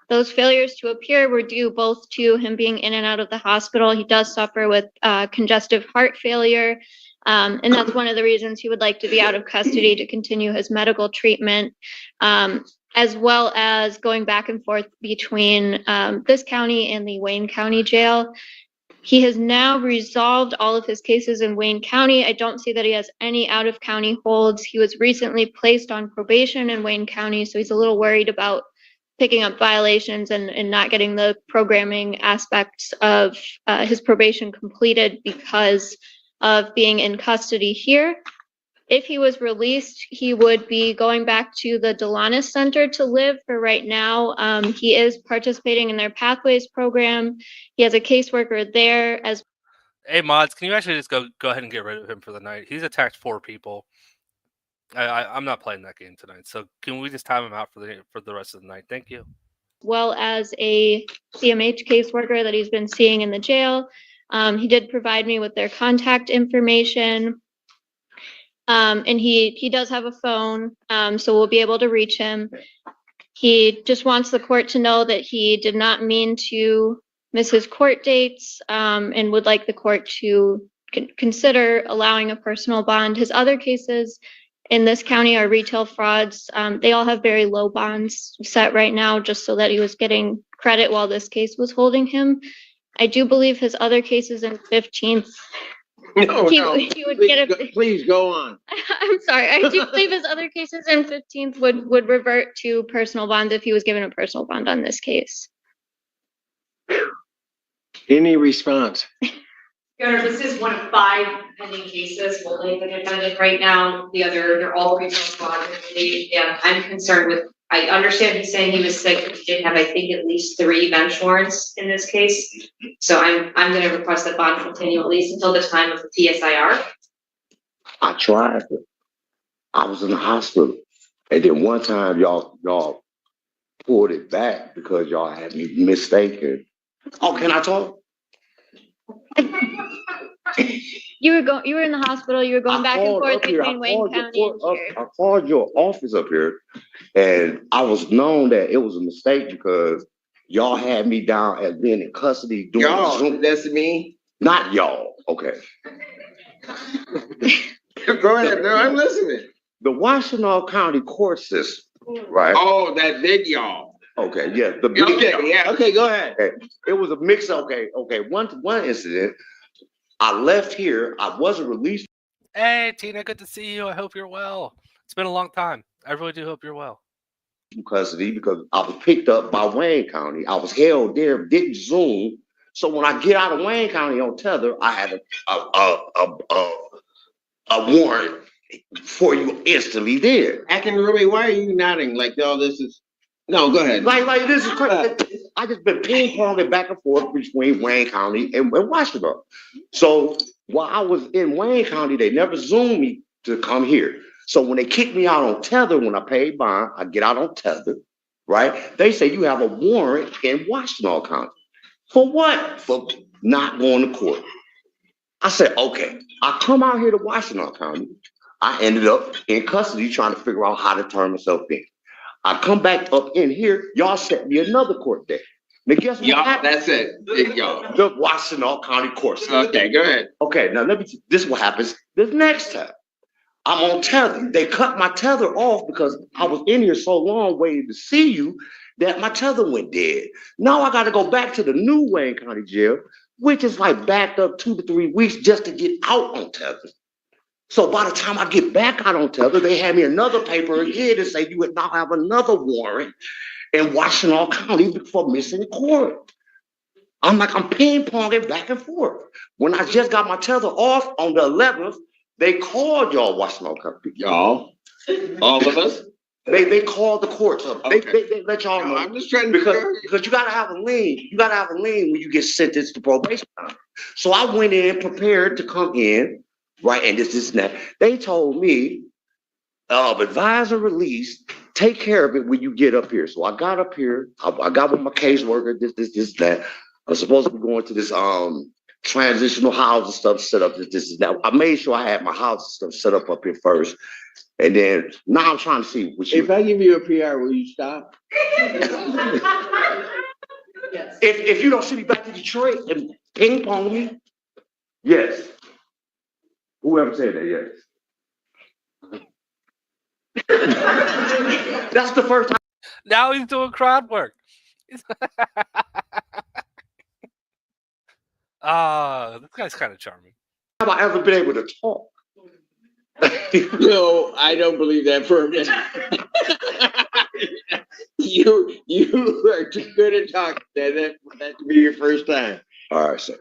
those failures to appear were due both to him being in and out of the hospital. He does suffer with congestive heart failure, and that's one of the reasons he would like to be out of custody to continue his medical treatment, as well as going back and forth between this county and the Wayne County Jail. He has now resolved all of his cases in Wayne County. I don't see that he has any out-of-county holds. He was recently placed on probation in Wayne County, so he's a little worried about picking up violations and not getting the programming aspects of his probation completed because of being in custody here. If he was released, he would be going back to the Delanis Center to live for right now. He is participating in their Pathways program. He has a caseworker there as. Hey, mods, can you actually just go ahead and get rid of him for the night? He's attacked 4 people. I'm not playing that game tonight, so can we just time him out for the rest of the night? Thank you. Well as a CMH caseworker that he's been seeing in the jail. He did provide me with their contact information. And he does have a phone, so we'll be able to reach him. He just wants the court to know that he did not mean to miss his court dates, and would like the court to consider allowing a personal bond. His other cases in this county are retail frauds. They all have very low bonds set right now, just so that he was getting credit while this case was holding him. I do believe his other cases in 15th, he would get a. Please go on. I'm sorry. I do believe his other cases in 15th would revert to personal bond if he was given a personal bond on this case. Any response? Your Honor, this is one of 5 pending cases. We'll lay the defendant right now. They're all retail fraud. Yeah, I'm concerned with. I understand he's saying he was sick, but he did have, I think, at least 3 bench warrants in this case. So I'm going to request that bond continue at least until the time of the TSIR. I tried it. I was in the hospital. And then one time y'all pulled it back because y'all had me mistaken. Oh, can I talk? You were in the hospital. You were going back and forth between Wayne County and here. I called your office up here, and I was known that it was a mistake because y'all had me down as being in custody. Y'all, that's me. Not y'all. Okay. Go ahead. No, I'm listening. The Washington County court system, right? Oh, that big y'all. Okay, yeah. The big okay, go ahead. Okay. It was a mix. Okay. One incident. I left here. I wasn't released. Hey, Tina, good to see you. I hope you're well. It's been a long time. I really do hope you're well. From custody because I was picked up by Wayne County. I was held there, didn't Zoom. So when I get out of Wayne County on Tether, I had a warrant for you instantly there. Acting Ruby, why are you nodding like all this is? No, go ahead. Like this is crazy. I just been ping-ponging back and forth between Wayne County and Washington. So while I was in Wayne County, they never Zoomed me to come here. So when they kicked me out on Tether, when I paid bond, I get out on Tether, right? They say you have a warrant in Washington County. For what? For not going to court. I said, okay. I come out here to Washington County. I ended up in custody trying to figure out how to turn myself in. I come back up in here, y'all set me another court date. Now guess what happened? That's it. Big y'all. The Washington County court system. Okay, go ahead. Okay, now this is what happens this next time. I'm on Tether. They cut my Tether off because I was in here so long waiting to see you that my Tether went dead. Now I got to go back to the new Wayne County jail, which is like backed up 2 to 3 weeks just to get out on Tether. So by the time I get back out on Tether, they had me another paper again to say you would now have another warrant in Washington County for missing court. I'm ping-ponging back and forth. When I just got my Tether off on the 11th, they called y'all Washington County. Y'all? All of us? They called the courts up. Okay. They let y'all know. I'm just trying to because you gotta have a lien. You gotta have a lien when you get sentenced to probation time. So I went in prepared to come in. Right, and this and that. They told me, advise and release, take care of it when you get up here. So I got up here, I got with my caseworker, this, that. I was supposed to be going to this transitional housing stuff set up, this and that. I made sure I had my housing stuff set up here first. And then now I'm trying to see what you. If I give you a PR, will you stop? If you don't send me back to Detroit and ping pong me, yes. Whoever said that, yes. That's the first time. Now he's doing crowd work. This guy's kind of charming. Have I ever been able to talk? No, I don't believe that for a minute. You are too good at talking. That could be your first time. All right, sir.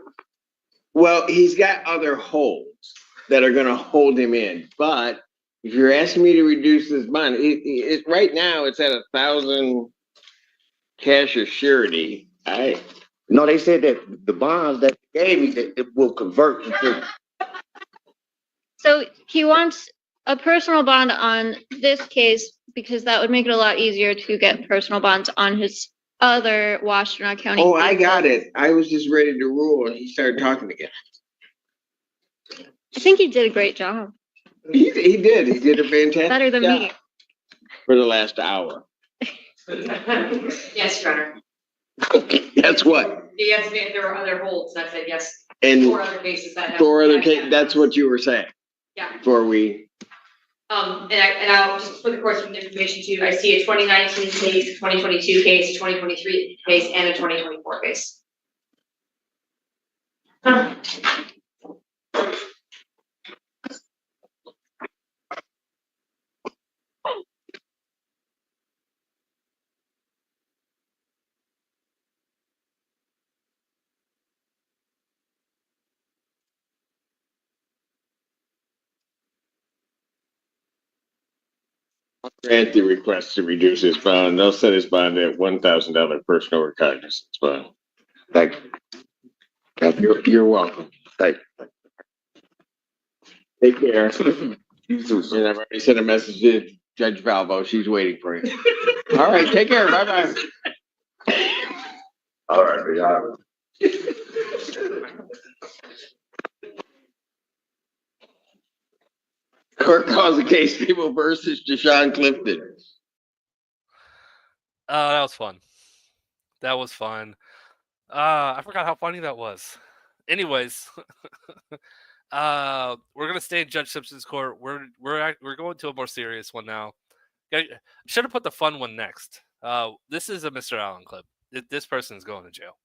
Well, he's got other holds that are going to hold him in. But if you're asking me to reduce this bond, it right now it's at 1,000 cash or surety. No, they said that the bonds that they gave me that it will convert into. So he wants a personal bond on this case because that would make it a lot easier to get personal bonds on his other Washington County. Oh, I got it. I was just ready to rule and he started talking again. I think he did a great job. He did. He did a fantastic Better than job me. For the last hour. Yes, Your Honor. That's what? the answer, if there were other holds, I said yes. And 4 other cases that have. four other yeah, cases, that's what you were saying Yeah. before we, And I'll just for the course of information too, I see a 2019 case, 2022 case, 2023 case, and a 2024 case. Grant the request to reduce his bond. They'll set his bond at $1,000 personal recognizance bond. Thank you. You're welcome. Thank you. take care. And I've already sent a message to Judge Valvo. She's waiting for you. All right, take care. Bye-bye. All right, we got it. Court calls the case People versus Deshaun Clifton. That was fun. That was fun. I forgot how funny that was. Anyways, we're gonna stay in Judge Simpson's court. We're going to a more serious one now. Should have put the fun one next. This is a Mr. Allen clip. This person's going to jail.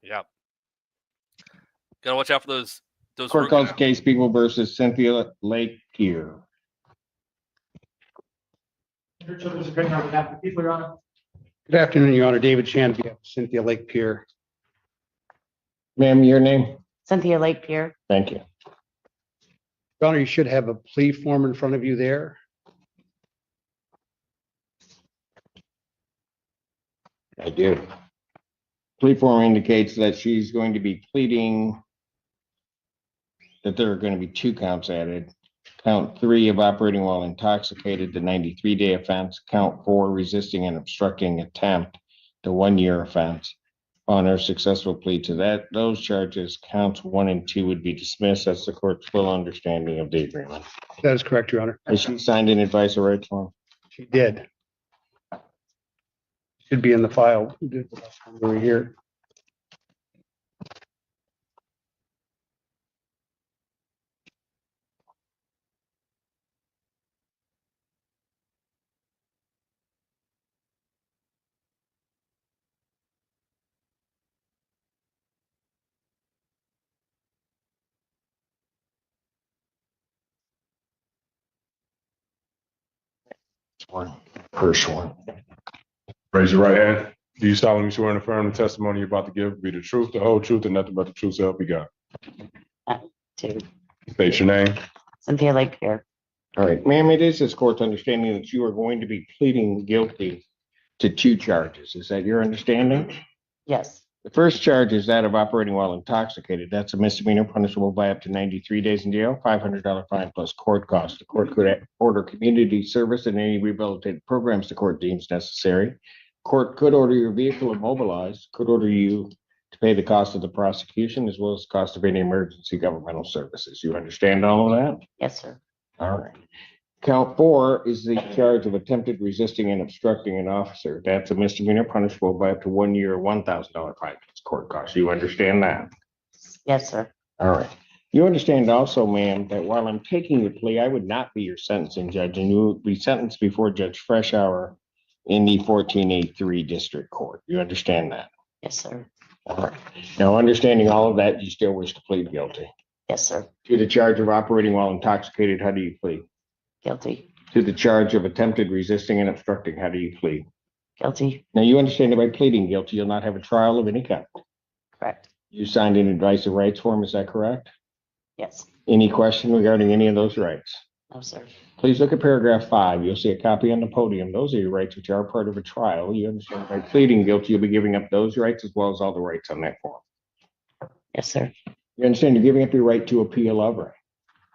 Yeah. Gotta watch out for those. Court calls case People versus Cynthia Lake Pier. Good afternoon, Your Honor. David Chan, Cynthia Lake Pier. Ma'am, your name? Cynthia Lake Pier. Thank you. Your Honor, you should have a plea form in front of you there. I do. Plea form indicates that she's going to be pleading that there are going to be 2 counts added. Count 3 of operating while intoxicated, the 93-day offense. Count 4, resisting and obstructing attempt, the 1-year offense. On her successful plea to those charges, counts 1 and 2 would be dismissed. That's the court's full understanding of the agreement. That is correct, Your Honor. Has she signed an advice of rights form? She did. Should be in the file. Over here. First one. Raise your right hand. Do you solemnly swear and affirm the testimony you're about to give be the truth, the whole truth, and nothing but the truth, so help you God? David. State your name. Cynthia Lake Pier. All right, ma'am, it is this court's understanding that you are going to be pleading guilty to 2 charges. Is that your understanding? Yes. The first charge is that of operating while intoxicated. That's a misdemeanor punishable by up to 93 days in jail, $500 fine plus court costs. The court could order community service and any rehabilitative programs the court deems necessary. Court could order your vehicle immobilized, could order you to pay the cost of the prosecution as well as the cost of any emergency governmental services. You understand all of that? Yes, sir. All right. Count 4 is the charge of attempted resisting and obstructing an officer. That's a misdemeanor punishable by up to 1 year, $1,000 fine plus court costs. You understand that? Yes, sir. All right. You understand also, ma'am, that while I'm taking your plea, I would not be your sentencing judge, and you would be sentenced before Judge Freshour in the 14A3 District Court. You understand that? Yes, sir. All right. Now, understanding all of that, you still wish to plead guilty? Yes, sir. To the charge of operating while intoxicated, how do you plead? Guilty. To the charge of attempted resisting and obstructing, how do you plead? Guilty. Now, you understand that by pleading guilty, you'll not have a trial of any kind. Correct. You signed an advice of rights form, is that correct? Yes. Any question regarding any of those rights? No, sir. Please look at paragraph 5. You'll see a copy on the podium. Those are your rights which are part of a trial. You understand by pleading guilty, you'll be giving up those rights as well as all the rights on that form. Yes, sir. You understand you're giving up your right to appeal of right?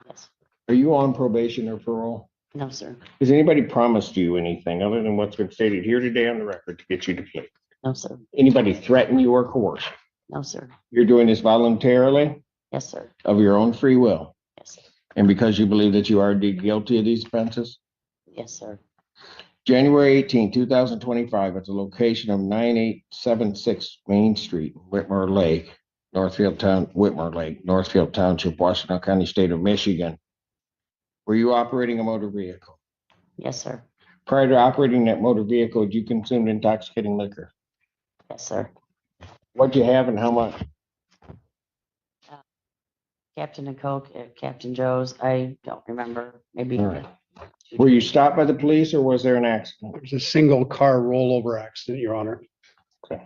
Yes. Are you on probation or parole? No, sir. Has anybody promised you anything other than what's been stated here today on the record to get you to plea? No, sir. Anybody threaten you or coerce you? No, sir. You're doing this voluntarily? Yes, sir. Of your own free will? Yes, sir. And because you believe that you are guilty of these offenses? Yes, sir. January 18, 2025, at the location of 9876 Main Street, Whitmore Lake, Northfield Township, Washington County, State of Michigan. Were you operating a motor vehicle? Yes, sir. Prior to operating that motor vehicle, did you consume intoxicating liquor? Yes, sir. What'd you have and how much? Captain and Coke at Captain Joe's. I don't remember. Maybe. All right. Were you stopped by the police or was there an accident? It was a single car rollover accident, Your Honor. Okay.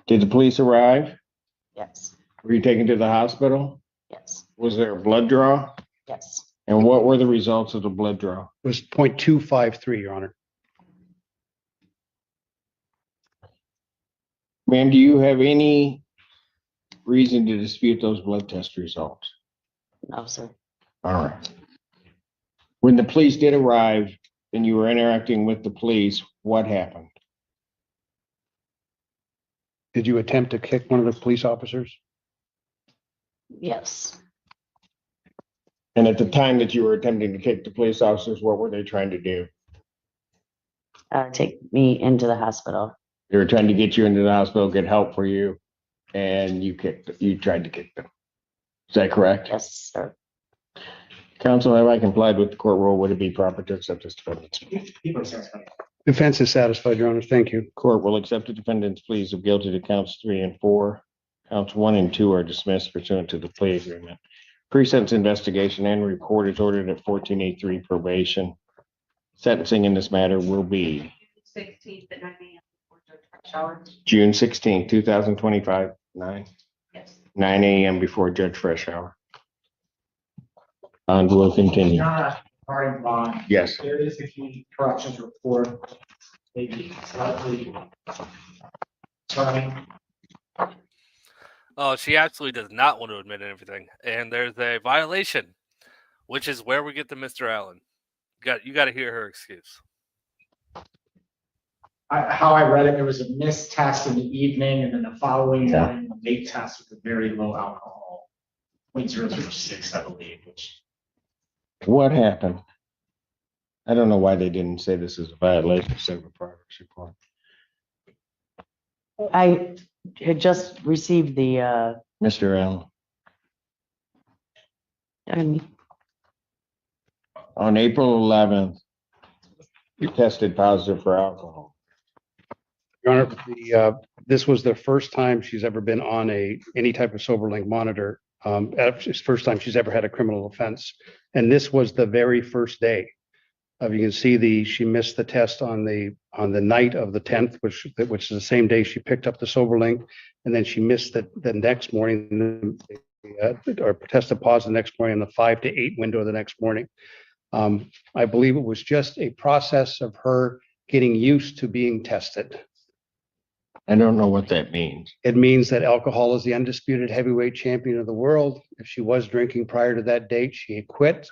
Did the police arrive? Yes. Were you taken to the hospital? Yes. Was there a blood draw? Yes. And what were the results of the blood draw? It was 0.253, Your Honor. Ma'am, do you have any reason to dispute those blood test results? No, sir. All right. When the police did arrive and you were interacting with the police, what happened? Did you attempt to kick one of the police officers? Yes. And at the time that you were attempting to kick the police officers, what were they trying to do? Take me into the hospital. They were trying to get you into the hospital, get help for you, and you tried to kick them. Is that correct? Yes, sir. Counsel, have I complied with the court rule? Would it be proper to accept this defendant's plea? Defense is satisfied, Your Honor. Thank you. Court will accept the defendant's pleas of guilty to counts 3 and 4. Counts 1 and 2 are dismissed pursuant to the plea agreement. Pre-sentence investigation and report is ordered at 14A3 probation. Sentencing in this matter will be 16th at 9 a.m. before Judge Fresh Hour. June 16, 2025, 9 a.m. before Judge Fresh Hour. And we'll continue. Regarding bond. Yes. There is a key corrections report, maybe slightly turning. Oh, she absolutely does not want to admit anything. And there's a violation, which is where we get to Mr. Allen. You got to hear her excuse. How I read it, there was a missed test in the evening, and then the following morning, a late test with a very low alcohol, 0.006, I believe, which. What happened? I don't know why they didn't say this is a violation of a progress report. I had just received the Mr. Allen, on April 11th, you tested positive for alcohol. Your Honor, this was the first time she's ever been on any type of SoberLink monitor. It's the first time she's ever had a criminal offense. And this was the very first day. You can see she missed the test on the night of the 10th, which is the same day she picked up the SoberLink, and then she missed the next morning, or tested positive the next morning in the 5 to 8 window the next morning. I believe it was just a process of her getting used to being tested. I don't know what that means. It means that alcohol is the undisputed heavyweight champion of the world. If she was drinking prior to that date, she had quit,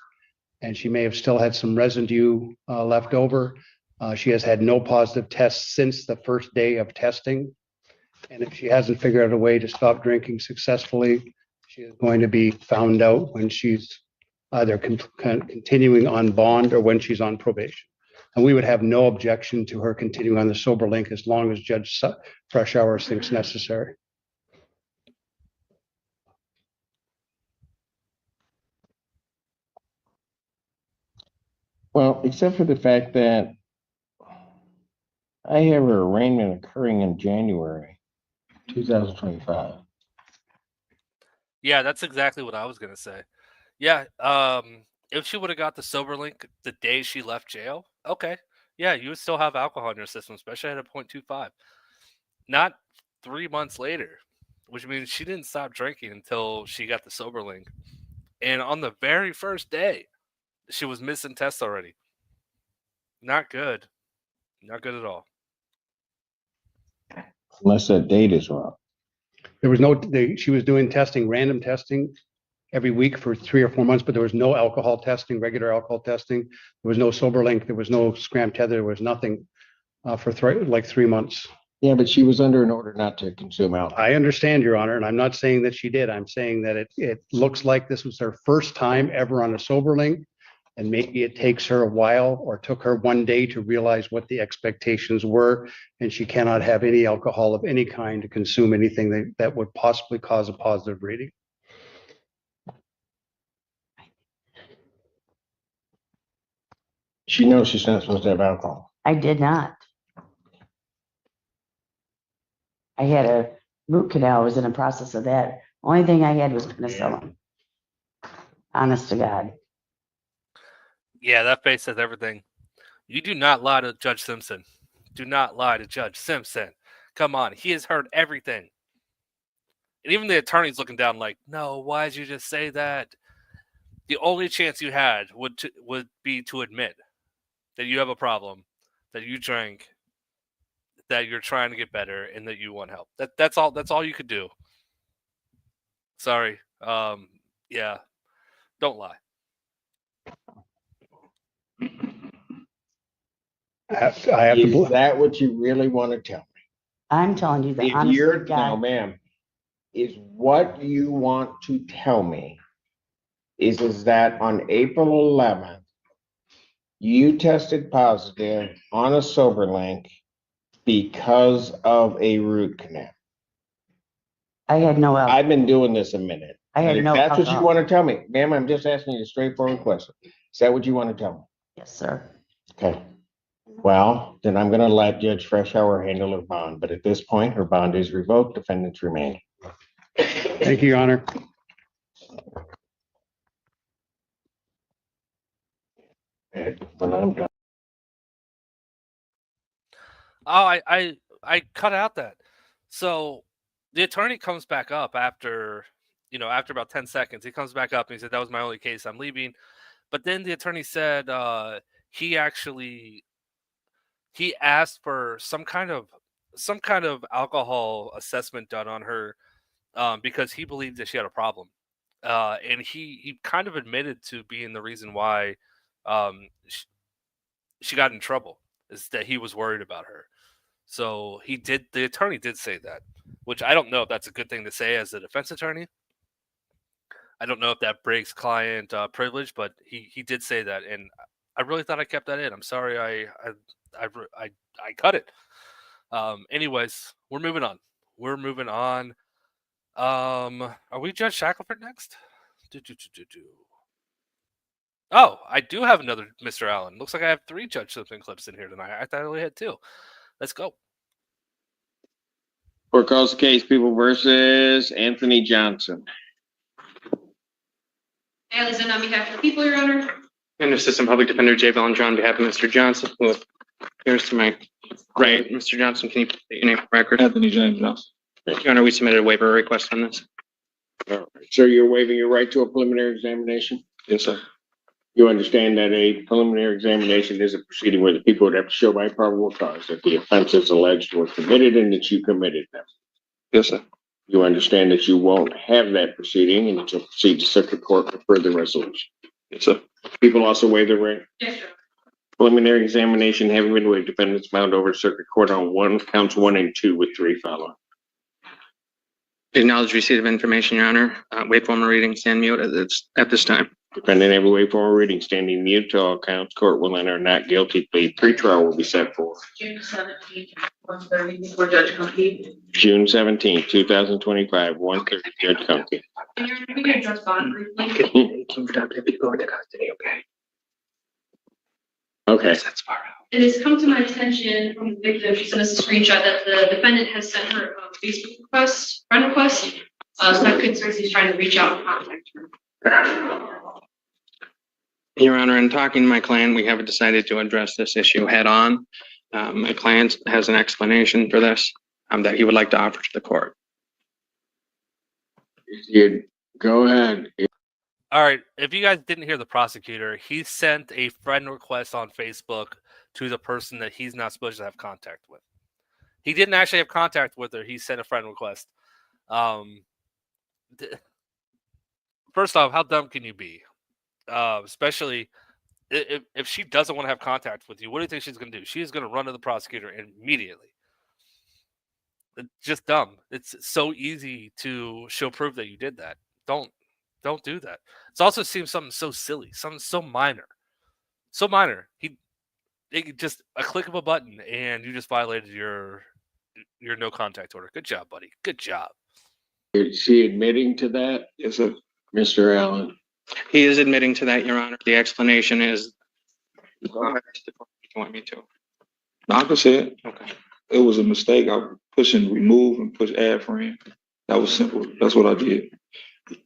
and she may have still had some residue left over. She has had no positive tests since the first day of testing. And if she hasn't figured out a way to stop drinking successfully, she is going to be found out when she's either continuing on bond or when she's on probation. And we would have no objection to her continuing on the SoberLink as long as Judge Fresh Hours thinks necessary. Well, except for the fact that I have an arraignment occurring in January 2025. Yeah, that's exactly what I was going to say. Yeah, if she would have got the SoberLink the day she left jail, okay. Yeah, you would still have alcohol in your system, especially at a 0.25. Not 3 months later, which means she didn't stop drinking until she got the SoberLink. And on the very first day, she was missing tests already. Not good. Not good at all. Unless that date is wrong. There was she was doing testing, random testing every week for 3 or 4 months, but there was no alcohol testing, regular alcohol testing. There was no SoberLink. There was no scram tether. There was nothing for 3 months. Yeah, but she was under an order not to consume alcohol. I understand, Your Honor, and I'm not saying that she did. I'm saying that it looks like this was her first time ever on a SoberLink. And maybe it takes her a while or took her one day to realize what the expectations were. And she cannot have any alcohol of any kind to consume anything that would possibly cause a positive reading. She knows she's not supposed to have alcohol. I did not. I had a root canal. I was in the process of that. Only thing I had was penicillin. Honest to God. Yeah, that face says everything. You do not lie to Judge Simpson. Do not lie to Judge Simpson. Come on, he has heard everything. And even the attorney's looking down like, no, why did you just say that? The only chance you had would be to admit that you have a problem, that you drank, that you're trying to get better, and that you want help. That's all you could do. Sorry. Yeah. Don't lie. Is that what you really want to tell me? I'm telling you the If honest you're, to God. no, ma'am, is what you want to tell me is that on April 11th, you tested positive on a sober link because of a root canal? I had no alcohol. I've been doing this a minute. I had And no if that's what you alcohol. want to tell me, ma'am, I'm just asking you a straightforward question. Is that what you want to tell me? Yes, sir. Okay. Well, then I'm going to let Judge Freshour handle her bond, but at this point, her bond is revoked. Defendants remain. Thank you, Your Honor. When I'm done. Oh, I cut out that. So the attorney comes back up after about 10 seconds. He comes back up and he said, that was my only case. I'm leaving. But then the attorney said he asked for some kind of alcohol assessment done on her because he believed that she had a problem. And he kind of admitted to being the reason why she got in trouble, is that he was worried about her. So the attorney did say that, which I don't know if that's a good thing to say as a defense attorney. I don't know if that breaks client privilege, but he did say that, and I really thought I kept that in. I'm sorry, I cut it. Anyways, we're moving on. Are we Judge Shackelford next? Oh, I do have another Mr. Allen. Looks like I have 3 Judge Simpson clips in here tonight. I thought I only had 2. Let's go. Court calls the case People versus Anthony Johnson. Alison, on behalf of the people, Your Honor. And Assistant Public Defender Jay Bellinger on behalf of Mr. Johnson, who appears to my right. Mr. Johnson, can you state your name for record? Anthony James Johnson. Your Honor, we submitted a waiver request on this. All right. So you're waiving your right to a preliminary examination? Yes, sir. You understand that a preliminary examination is a proceeding where the people would have to show by probable cause that the offenses alleged were committed and that you committed them? Yes, sir. You understand that you won't have that proceeding and that you'll proceed to circuit court for further resolution? Yes, sir. People also waive their right? Yes, sir. Preliminary examination having been waived, defendants bound over to circuit court on counts 1 and 2 with 3 following. Acknowledge receipt of information, Your Honor. Wait formal reading, stand mute at this time. Defendant have a wait formal reading, standing mute to all counts. Court will enter not guilty plea. Pretrial will be set for June 17th, 1:30 before Judge Comfy. June 17, 2025, 1:30, Judge Comfy. And Your Honor, we can address bond briefly. Okay. That's far out. It has come to my attention from the victim, she sent us a screenshot that the defendant has sent her a Facebook request, friend request. So I'm concerned he's trying to reach out and contact her. Your Honor, in talking to my client, we have decided to address this issue head on. My client has an explanation for this that he would like to offer to the court. Go ahead. All right. If you guys didn't hear the prosecutor, he sent a friend request on Facebook to the person that he's not supposed to have contact with. He didn't actually have contact with her. He sent a friend request. First off, how dumb can you be? Especially if she doesn't want to have contact with you, what do you think she's going to do? She's going to run to the prosecutor immediately. It's just dumb. It's so easy to show proof that you did that. Don't do that. It also seems something so silly, something so minor. So minor. It just a click of a button, and you just violated your no contact order. Good job, buddy. Good job. Is she admitting to that? Yes, sir. Mr. Allen? He is admitting to that, Your Honor. The explanation is. You want me to? Like I said, Okay. it was a mistake. I push and remove and push add friend. That was simple. That's what I did.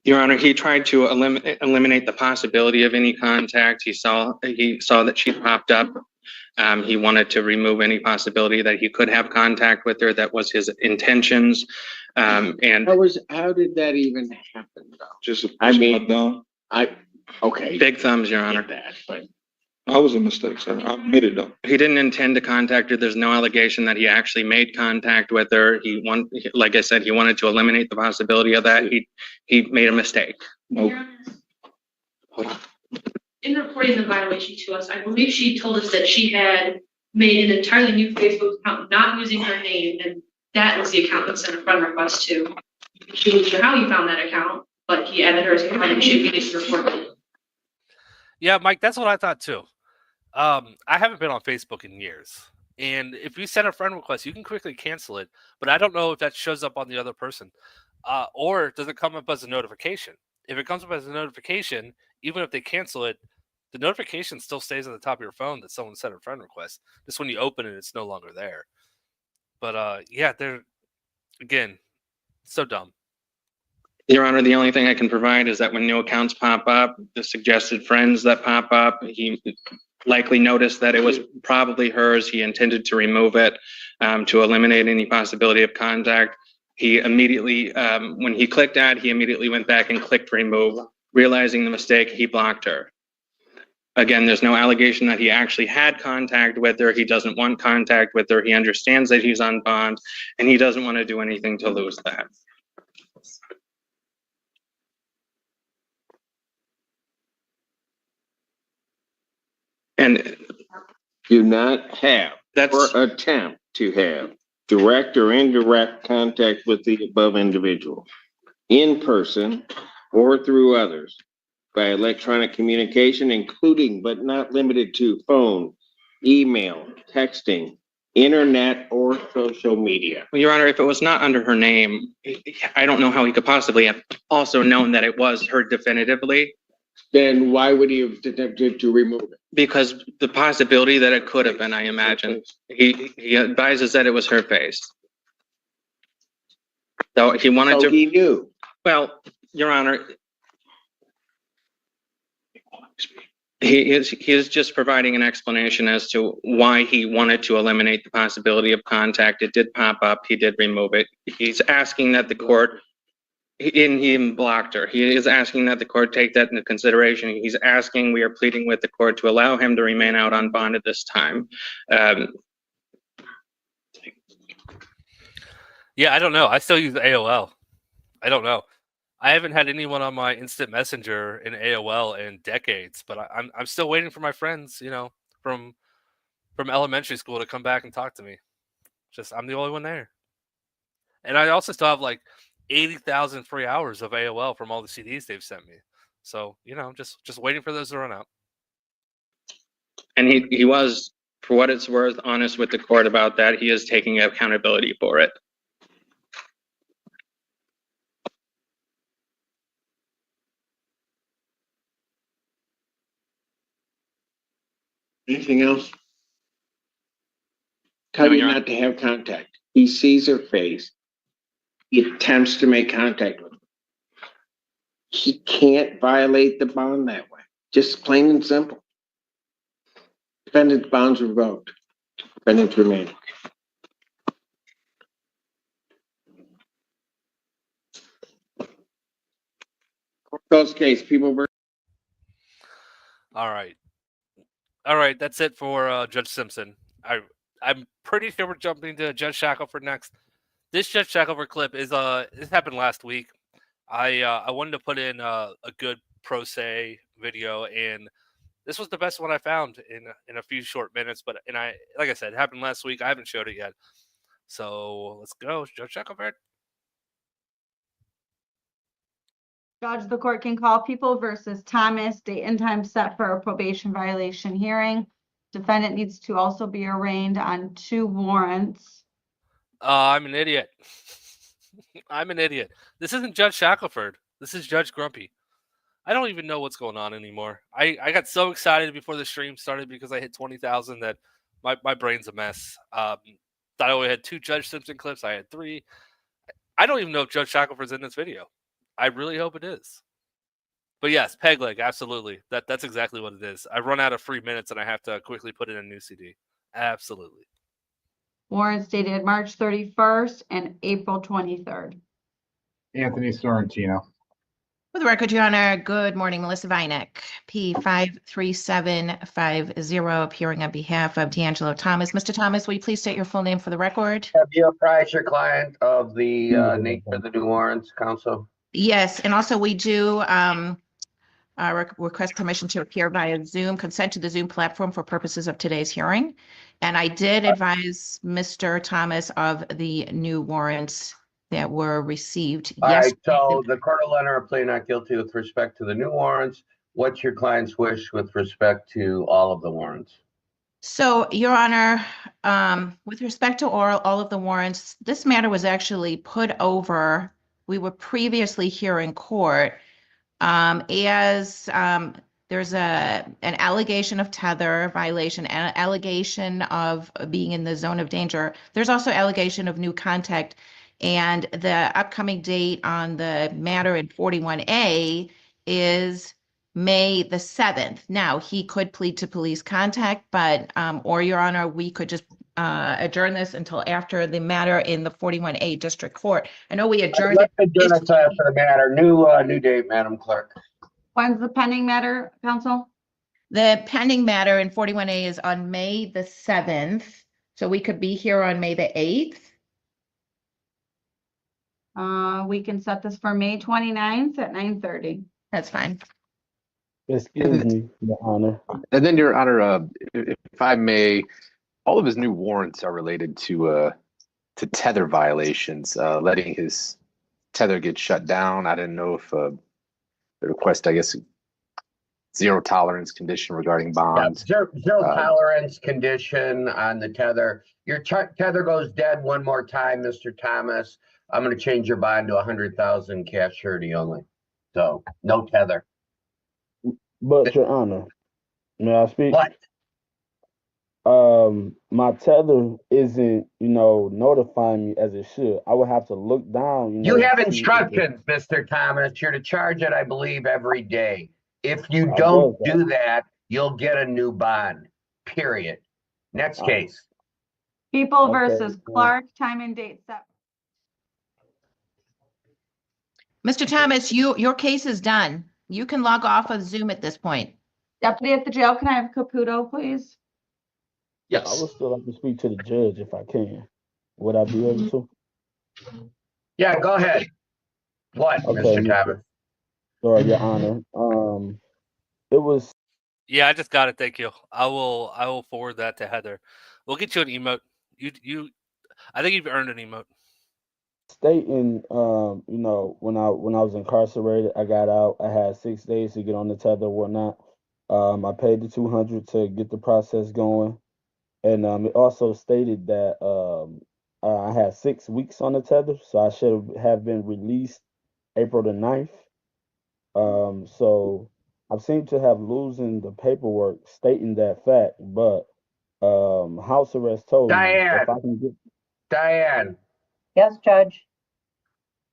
Your Honor, he tried to eliminate the possibility of any contact. He saw that she popped up. He wanted to remove any possibility that he could have contact with her. That was his intentions. And How did that even happen though? Just I mean, thumb. Okay. Big thumbs, Your Honor. I was a mistake, sir. I admit it though. He didn't intend to contact her. There's no allegation that he actually made contact with her. Like I said, he wanted to eliminate the possibility of that. He made a mistake. Okay. In reporting the violation to us, I believe she told us that she had made an entirely new Facebook account, not using her name, and that was the account that sent a friend request to. She wasn't sure how he found that account, but he added her as a friend and she needs to report it. Yeah, Mike, that's what I thought too. I haven't been on Facebook in years. And if you send a friend request, you can quickly cancel it. But I don't know if that shows up on the other person. Or does it come up as a notification? If it comes up as a notification, even if they cancel it, the notification still stays on the top of your phone that someone sent a friend request. Just when you open it, it's no longer there. But yeah, they're, again, so dumb. Your Honor, the only thing I can provide is that when new accounts pop up, the suggested friends that pop up, he likely noticed that it was probably hers. He intended to remove it to eliminate any possibility of contact. He immediately, when he clicked add, he immediately went back and clicked remove. Realizing the mistake, he blocked her. Again, there's no allegation that he actually had contact with her. He doesn't want contact with her. He understands that he's on bond, and he doesn't want to do anything to lose that. And do not have or attempt to have direct or indirect contact with the above individual in person or through others by electronic communication, including but not limited to phone, email, texting, internet, or social media. Well, Your Honor, if it was not under her name, I don't know how he could possibly have also known that it was her definitively. Then why would he have attempted to remove it? Because the possibility that it could have been, I imagine. He advises that it was her face. So he wanted to. He knew. Well, Your Honor, he is just providing an explanation as to why he wanted to eliminate the possibility of contact. It did pop up. He did remove it. He's asking that the court. He blocked her. He is asking that the court take that into consideration. He's asking, we are pleading with the court to allow him to remain out on bond at this time. Yeah, I don't know. I still use AOL. I don't know. I haven't had anyone on my instant messenger in AOL in decades, but I'm still waiting for my friends, from elementary school to come back and talk to me. Just I'm the only one there. And I also still have like 80,000 free hours of AOL from all the CDs they've sent me. So, just waiting for those to run out. And he was, for what it's worth, honest with the court about that. He is taking accountability for it. Anything else? Tell you not to have contact. He sees her face. He attempts to make contact with her. He can't violate the bond that way. Just plain and simple. Defendant's bond's revoked. Defendant's remain. Close case. People were. All right. That's it for Judge Simpson. I'm pretty sure we're jumping to Judge Shackelford next. This Judge Shackelford clip is this happened last week. I wanted to put in a good pro se video, and this was the best one I found in a few short minutes. But like I said, it happened last week. I haven't showed it yet. So let's go, Judge Shackelford. Judge, the court can call People versus Thomas, date and time set for a probation violation hearing. Defendant needs to also be arraigned on 2 warrants. I'm an idiot. I'm an idiot. This isn't Judge Shackelford. This is Judge Grumpy. I don't even know what's going on anymore. I got so excited before the stream started because I hit 20,000 that my brain's a mess. Thought I only had 2 Judge Simpson clips. I had 3. I don't even know if Judge Shackelford's in this video. I really hope it is. But yes, peg leg, absolutely. That's exactly what it is. I run out of free minutes and I have to quickly put in a new CD. Absolutely. Warrants dated March 31st and April 23rd. Anthony Sorrentino. For the record, Your Honor, good morning, Melissa Vinek, P53750, appearing on behalf of D'Angelo Thomas. Mr. Thomas, will you please state your full name for the record? Have you apprised your client of the nature of the new warrants, counsel? Yes, and also we do request permission to appear via Zoom, consent to the Zoom platform for purposes of today's hearing. And I did advise Mr. Thomas of the new warrants that were received. All Yes. right, so the court will enter a plea not guilty with respect to the new warrants. What's your client's wish with respect to all of the warrants? So, Your Honor, with respect to all of the warrants, this matter was actually put over. We were previously here in court as there's an allegation of tether violation, an allegation of being in the zone of danger. There's also allegation of new contact, and the upcoming date on the matter in 41A is May the 7th. Now, he could plead to police contact, but, or Your Honor, we could just adjourn this until after the matter in the 41A district court. I know we adjourned. Let's adjourn it after the matter. New date, Madam Clerk. When's the pending matter, counsel? The pending matter in 41A is on May the 7th. So we could be here on May the 8th. We can set this for May 29th at 9:30. That's fine. Excuse me, Your Honor. And then, Your Honor, if I may, all of his new warrants are related to tether violations, letting his tether get shut down. I didn't know if the request, I guess, zero tolerance condition regarding bonds. Yeah, zero tolerance condition on the tether. Your tether goes dead one more time, Mr. Thomas. I'm going to change your bond to 100,000 cash surety only. So no tether. But Your Honor, may I speak? What? My tether isn't, notifying me as it should. I would have to look down. You have instructions, Mr. Thomas. You're to charge it, I believe, every day. If you don't do that, you'll get a new bond. Period. Next case. People versus Clark, time and date set. Mr. Thomas, your case is done. You can log off of Zoom at this point. Deputy at the jail, can I have Caputo, please? I would still like to speak to the judge if I can. Would I be able to? Yeah, go ahead. What, Mr. Thomas? Sorry, Your Honor. It was. Yeah, I just got it. Thank you. I will forward that to Heather. We'll get you an emote. I think you've earned an emote. Stating, when I was incarcerated, I got out. I had 6 days to get on the tether or whatnot. I paid the $200 to get the process going, and it also stated that I had 6 weeks on the tether, so I should have been released April the 9th. So I seem to have losing the paperwork stating that fact, but house arrest told me if I can get. Diane. Yes, Judge.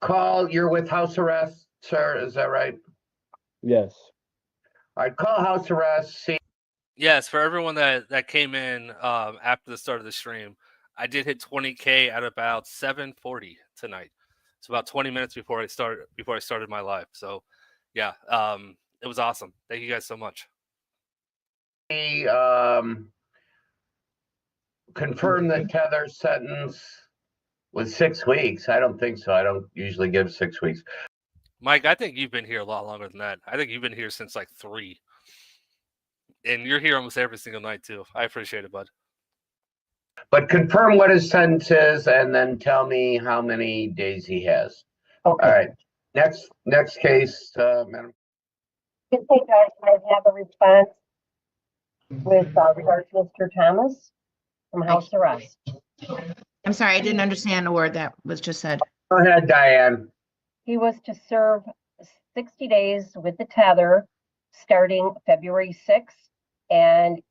You're with house arrest, sir, is that right? Yes. All right, call house arrest. Yes, for everyone that came in after the start of the stream, I did hit 20K at about 7:40 tonight. It's about 20 minutes before I started my live. So, yeah, it was awesome. Thank you guys so much. Confirm the tether sentence with 6 weeks. I don't think so. I don't usually give 6 weeks. Mike, I think you've been here a lot longer than that. I think you've been here since like 3. And you're here almost every single night too. I appreciate it, bud. But confirm what his sentence is and then tell me how many days he has. Okay. All right. Next case, Madam. I think I have a response with regard to Mr. Thomas from house arrest. I'm sorry, I didn't understand a word that was just said. Go ahead, Diane. He was to serve 60 days with the tether starting February 6th, and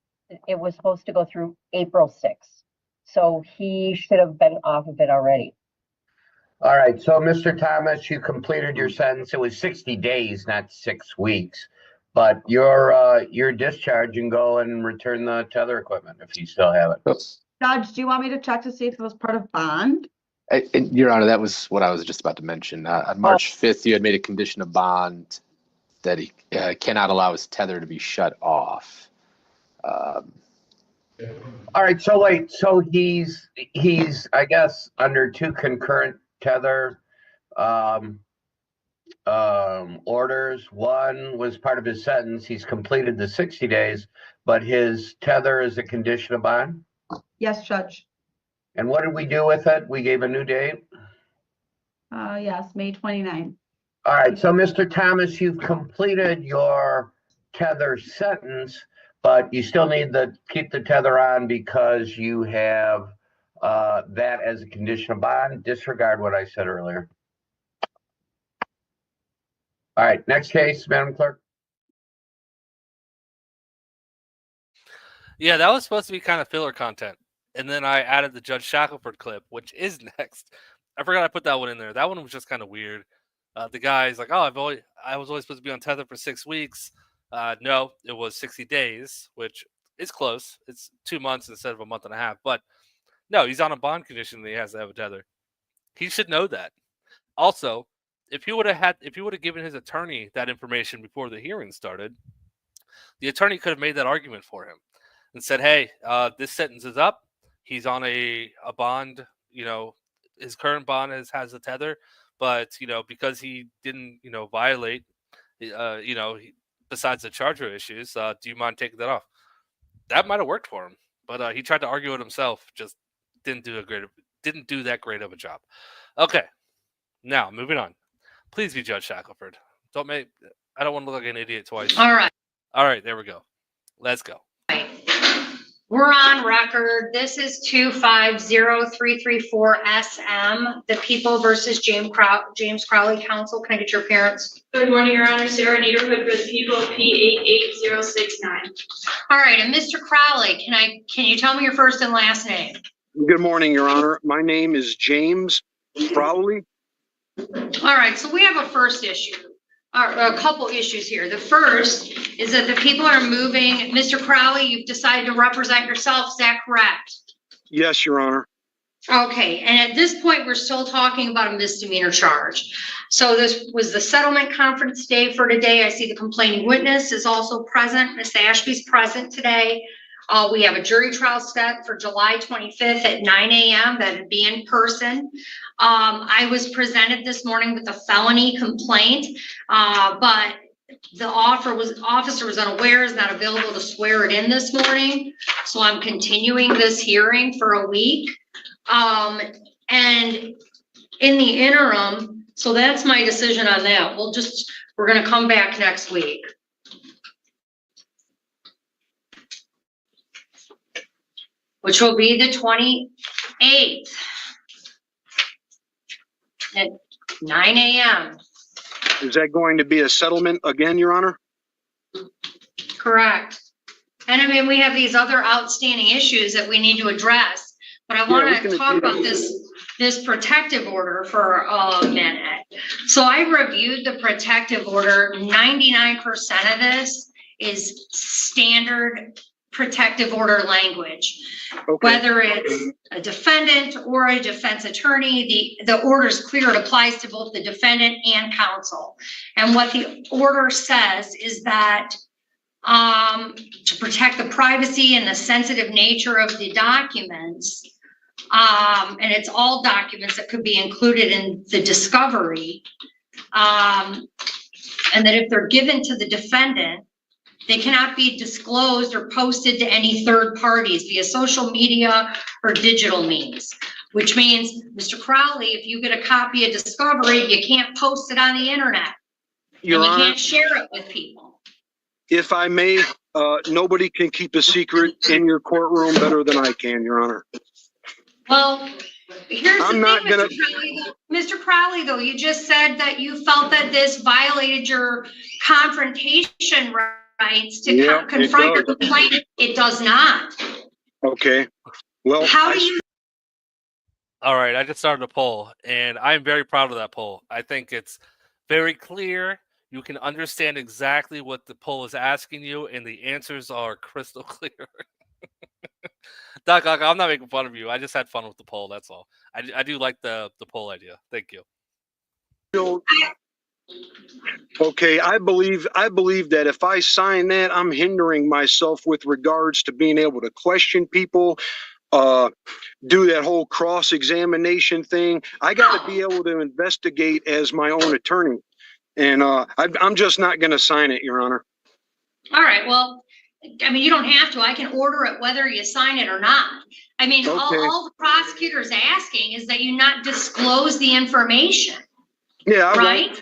it was supposed to go through April 6th. So he should have been off of it already. All right, so Mr. Thomas, you completed your sentence. It was 60 days, not 6 weeks. But you're discharged and go and return the tether equipment if you still have it. Judge, do you want me to check to see if it was part of bond? Your Honor, that was what I was just about to mention. On March 5th, you had made a condition of bond that he cannot allow his tether to be shut off. All right, so wait, so he's I guess under 2 concurrent tether orders. One was part of his sentence. He's completed the 60 days, but his tether is a condition of bond. Yes, Judge. And what did we do with it? We gave a new date. Yes, May 29. All right, so Mr. Thomas, you've completed your tether sentence, but you still need to keep the tether on because you have that as a condition of bond. Disregard what I said earlier. All right, next case, Madam Clerk. Yeah, that was supposed to be kind of filler content. And then I added the Judge Shackelford clip, which is next. I forgot I put that one in there. That one was just kind of weird. The guy's like, oh, I was always supposed to be on tether for 6 weeks. No, it was 60 days, which is close. It's 2 months instead of a month and a half. But no, he's on a bond condition that he has to have a tether. He should know that. Also, if he would have given his attorney that information before the hearing started, the attorney could have made that argument for him and said, hey, this sentence is up. He's on a bond, his current bond has a tether, but, because he didn't, violate, besides the charger issues, do you mind taking that off? That might have worked for him, but he tried to argue it himself, just didn't do that great of a job. Okay, now moving on. Please be Judge Shackelford. I don't want to look like an idiot twice. All right, there we go. Let's go. We're on record. This is 250334SM, the People versus James Crowley Council. Can I get your appearance? Good morning, Your Honor. Sarah Neighborhood for the People, P88069. All right, and Mr. Crowley, can you tell me your first and last name? Good morning, Your Honor. My name is James Crowley. All right, so we have a first issue. A couple issues here. The first is that the people are moving. Mr. Crowley, you've decided to represent yourself. Is that correct? Yes, Your Honor. Okay, and at this point, we're still talking about a misdemeanor charge. So this was the settlement conference day for today. I see the complaining witness is also present. Ms. Ashby's present today. We have a jury trial set for July 25th at 9 a.m. That would be in person. I was presented this morning with a felony complaint, but the officer was unaware, is not available to swear it in this morning. So I'm continuing this hearing for a week. And in the interim, so that's my decision on that. We're going to come back next week. Which will be the 28th at 9 a.m. Is that going to be a settlement again, Your Honor? Correct. And I mean, we have these other outstanding issues that we need to address, but I want to talk about this protective order for a minute. So I reviewed the protective order. 99% of this is standard protective order language. Okay. Whether it's a defendant or a defense attorney, the order is clear. It applies to both the defendant and counsel. And what the order says is that to protect the privacy and the sensitive nature of the documents, and it's all documents that could be included in the discovery, and that if they're given to the defendant, they cannot be disclosed or posted to any third parties via social media or digital means. which means, Mr. Crowley, if you get a copy of discovery, you can't post it on the internet. Your and you Honor, can't share it with people. if I may, nobody can keep a secret in your courtroom better than I can, Your Honor. Well, here's I'm the not thing, gonna- Mr. Crowley, though, you just said that you felt that this violated your confrontation rights to Yeah, it confront your does. complaint. It does not. Okay. Well, How do you? All right, I just started a poll, and I'm very proud of that poll. I think it's very clear. You can understand exactly what the poll is asking you, and the answers are crystal clear. Doc, I'm not making fun of you. I just had fun with the poll. That's all. I do like the poll idea. Thank you. Okay, I believe that if I sign that, I'm hindering myself with regards to being able to question people, do that whole cross-examination thing. I got to be able to investigate as my own attorney, and I'm just not going to sign it, Your Honor. All right. Well, I mean, you don't have to. I can order it whether you sign it or not. I mean, Okay. all the prosecutor is asking is that you not disclose the information. Yeah, I right? won't.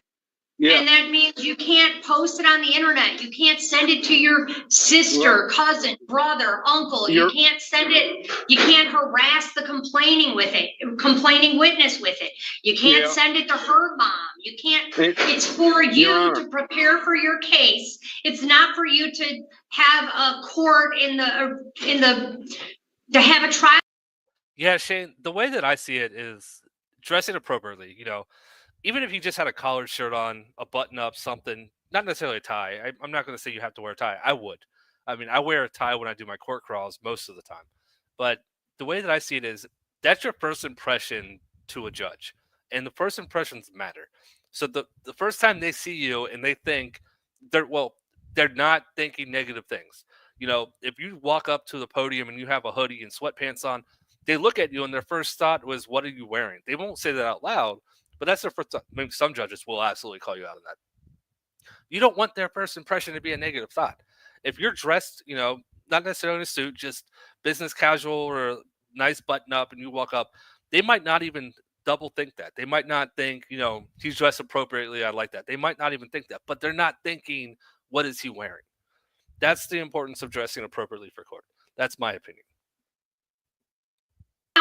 Yeah. And that means you can't post it on the internet. You can't send it to your sister, cousin, brother, uncle. You can't send it. You can't harass the complaining witness with it. You can't send it to her mom. You can't. It's for you to prepare for your case. It's not for you to have a court to have a trial. Yeah, Shane, the way that I see it is dressing appropriately. You know, even if you just had a collared shirt on, a button up, something, not necessarily a tie. I'm not going to say you have to wear a tie. I would. I mean, I wear a tie when I do my court crawls most of the time. But the way that I see it is that's your first impression to a judge. And the first impressions matter. So the first time they see you and they think they're not thinking negative things. You know, if you walk up to the podium and you have a hoodie and sweatpants on, they look at you and their first thought was, what are you wearing? They won't say that out loud, but that's their first thought. Maybe some judges will absolutely call you out on that. You don't want their first impression to be a negative thought. If you're dressed, you know, not necessarily in a suit, just business casual or a nice button up and you walk up, they might not even double think that. They might not think, you know, he's dressed appropriately. I like that. They might not even think that, but they're not thinking, what is he wearing? That's the importance of dressing appropriately for court. That's my opinion.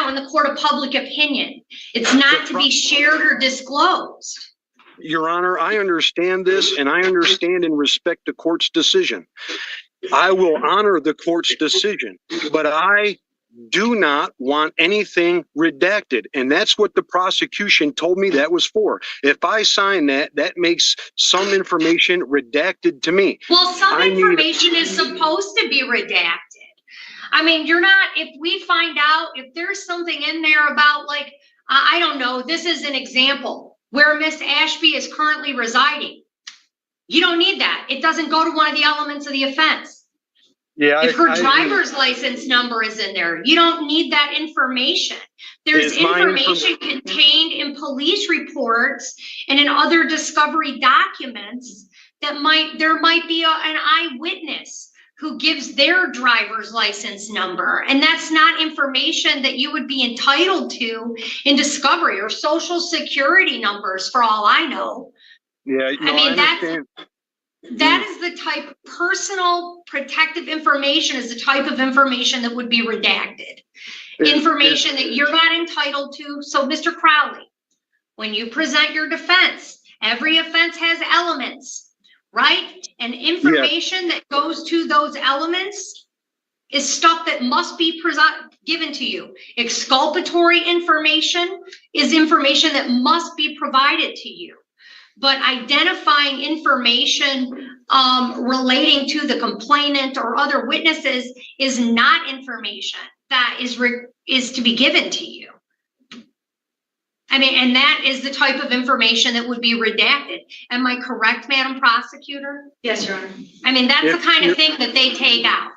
In the court of public opinion, it's not to be shared or disclosed. Your Honor, I understand this, and I understand and respect the court's decision. I will honor the court's decision, but I do not want anything redacted, and that's what the prosecution told me that was for. If I sign that, that makes some information redacted to me. Well, some information is supposed to be redacted. I mean, if we find out, if there's something in there about, like, I don't know, this is an example where Miss Ashby is currently residing. You don't need that. It doesn't go to one of the elements of the offense. Yeah. If her driver's license number is in there, you don't need that information. There's information contained in police reports and in other discovery documents that there might be an eyewitness who gives their driver's license number. And that's not information that you would be entitled to in discovery, or social security numbers, for all I know. Yeah, no, I understand. That is the type of personal protective information, is the type of information that would be redacted. Information that you're not entitled to. So, Mr. Crowley, when you present your defense, every offense has elements, right? And information that goes to those elements is stuff that must be given to you. Exculpatory information is information that must be provided to you. But identifying information relating to the complainant or other witnesses is not information that is to be given to you. I mean, and that is the type of information that would be redacted. Am I correct, Madam Prosecutor? Yes, Your Honor. I mean, that's the kind of thing that they take out.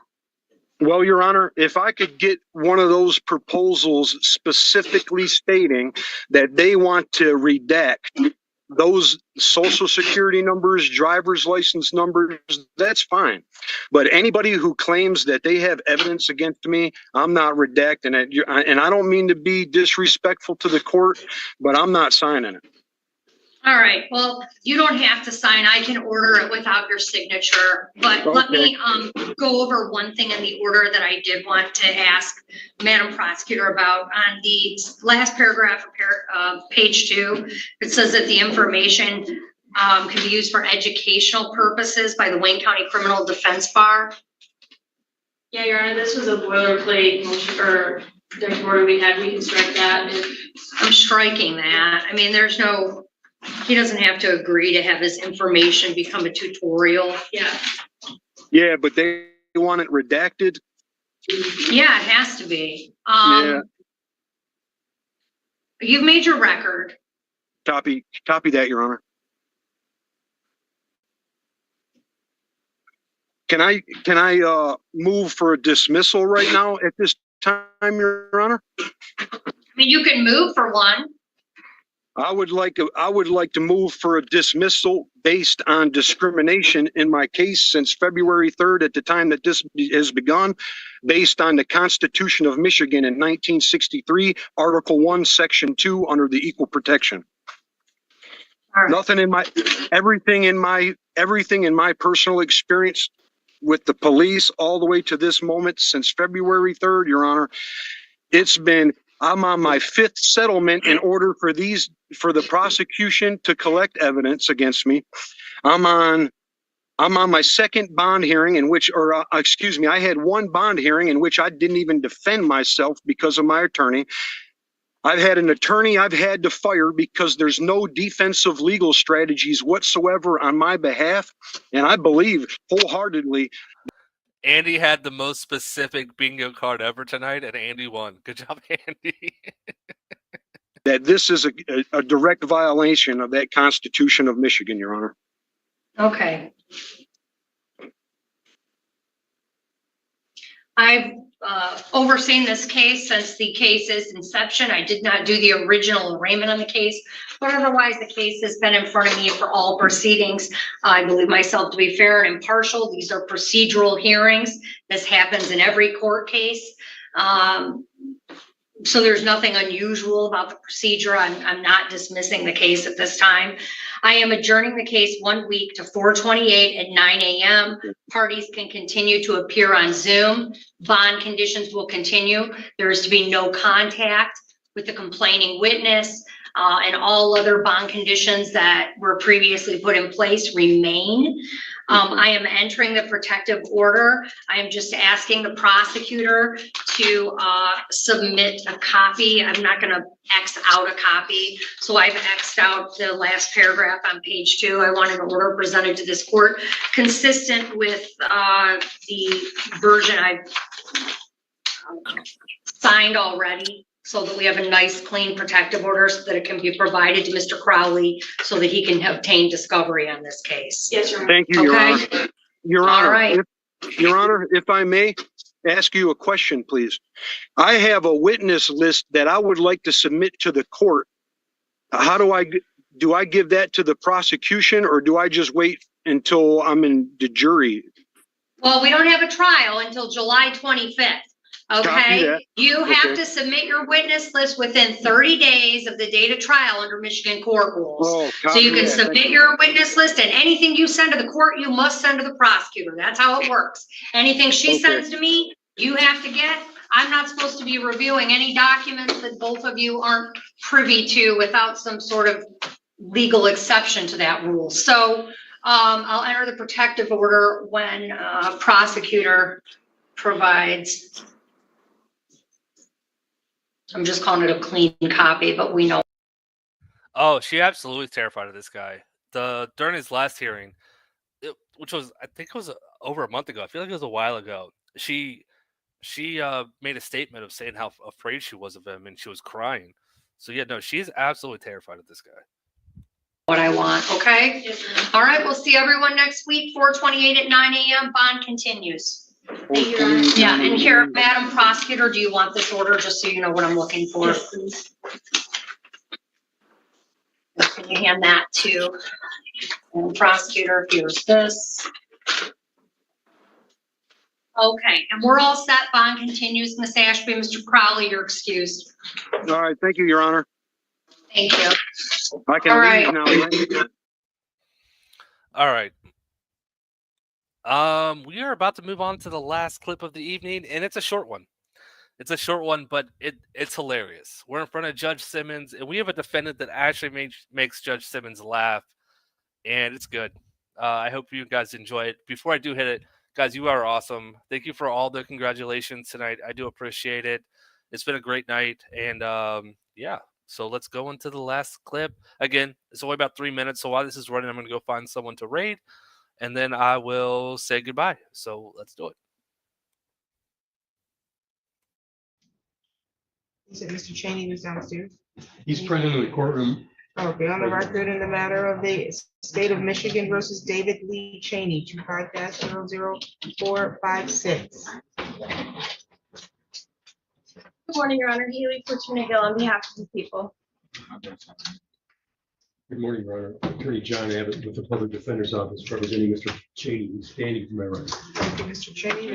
Well, Your Honor, if I could get one of those proposals specifically stating that they want to redact those social security numbers, driver's license numbers, that's fine. But anybody who claims that they have evidence against me, I'm not redacting it. And I don't mean to be disrespectful to the court, but I'm not signing it. All right, well, you don't have to sign. I can order it without your signature. But let me go over one thing in the order that I did want to ask Madam Prosecutor about. On the last paragraph of page 2, it says that the information can be used for educational purposes by the Wayne County Criminal Defense Bar. Yeah, Your Honor, this was a boilerplate motion or the order we had. We can strike that. I'm striking that. I mean, there's no, he doesn't have to agree to have his information become a tutorial. Yeah. Yeah, but they want it redacted. Yeah, it has to be. Yeah. You've made your record. Copy that, Your Honor. Can I move for a dismissal right now at this time, Your Honor? I mean, you can move for one. I would like to move for a dismissal based on discrimination in my case since February 3rd at the time that this has begun, based on the Constitution of Michigan in 1963, Article 1, Section 2, under the Equal Protection. Right. Everything in my personal experience with the police all the way to this moment since February 3rd, Your Honor, I'm on my 5th settlement in order for the prosecution to collect evidence against me. I'm on my 2nd bond hearing I had 1 bond hearing in which I didn't even defend myself because of my attorney. I've had an attorney I've had to fire because there's no defensive legal strategies whatsoever on my behalf. And I believe wholeheartedly Andy had the most specific bingo card ever tonight, and Andy won. Good job, Andy. that this is a direct violation of that Constitution of Michigan, Your Honor. Okay. I've overseen this case since the case's inception. I did not do the original arraignment on the case, but otherwise the case has been in front of me for all proceedings. I believe myself to be fair and impartial. These are procedural hearings. This happens in every court case. So there's nothing unusual about the procedure. I'm not dismissing the case at this time. I am adjourning the case 1 week to 4/28 at 9 a.m. Parties can continue to appear on Zoom. Bond conditions will continue. There is to be no contact with the complaining witness, and all other bond conditions that were previously put in place remain. I am entering the protective order. I am just asking the prosecutor to submit a copy. I'm not going to X out a copy. So I've X'd out the last paragraph on page 2. I want an order presented to this court consistent with the version I've signed already, so that we have a nice, clean protective order so that it can be provided to Mr. Crowley so that he can obtain discovery on this case. Yes, Your Honor. Thank you, Your Honor. Your Honor, All right. Your Honor, if I may ask you a question, please. I have a witness list that I would like to submit to the court. How do I give that to the prosecution, or do I just wait until I'm in the jury? Well, we don't have a trial until July 25th. Okay, you have to submit your witness list within 30 days of the date of trial under Michigan court rules. So you can submit your witness list, and anything you send to the court, you must send to the prosecutor. That's how it works. Anything she sends to me, you have to get. I'm not supposed to be reviewing any documents that both of you aren't privy to without some sort of legal exception to that rule. So I'll enter the protective order when prosecutor provides. I'm just calling it a clean copy, but we know. Oh, she absolutely terrified of this guy. During his last hearing, which was, I think it was over a month ago. I feel like it was a while ago. She made a statement of saying how afraid she was of him, and she was crying. So yeah, no, she's absolutely terrified of this guy. What I want, okay? Yes, all right, we'll see everyone next week, 4/28 at 9 a.m. Bond continues. Thank you, Your Honor. Yeah, and here, Madam Prosecutor, do you want this order just so you know what I'm looking for? Yes, please. can hand that to the prosecutor. Here's this. Okay, and we're all set. Bond continues. Ms. Ashby, Mr. Crowley, you're excused. All right, thank you, Your Honor. Thank you. I can All leave right. now. Right? All right. We are about to move on to the last clip of the evening, and it's a short one. It's a short one, but it's hilarious. We're in front of Judge Simmons, and we have a defendant that actually makes Judge Simmons laugh, and it's good. I hope you guys enjoy it. Before I do hit it, guys, you are awesome. Thank you for all the congratulations tonight. I do appreciate it. It's been a great night, and yeah. So let's go into the last clip. Again, it's only about 3 minutes, so while this is running, I'm going to go find someone to raid, and then I will say goodbye. So let's do it. You said Mr. Cheney was downstairs? He's present in the courtroom. Okay, on the record in the matter of the state of Michigan versus David Lee Cheney, 25-00456. Good morning, Your Honor. Haley Fortuna-Gill on behalf of the people. Good morning, Your Honor. Attorney John Abbott with the Public Defender's Office representing Mr. Cheney, who's standing to my right. Thank you, Mr. Cheney.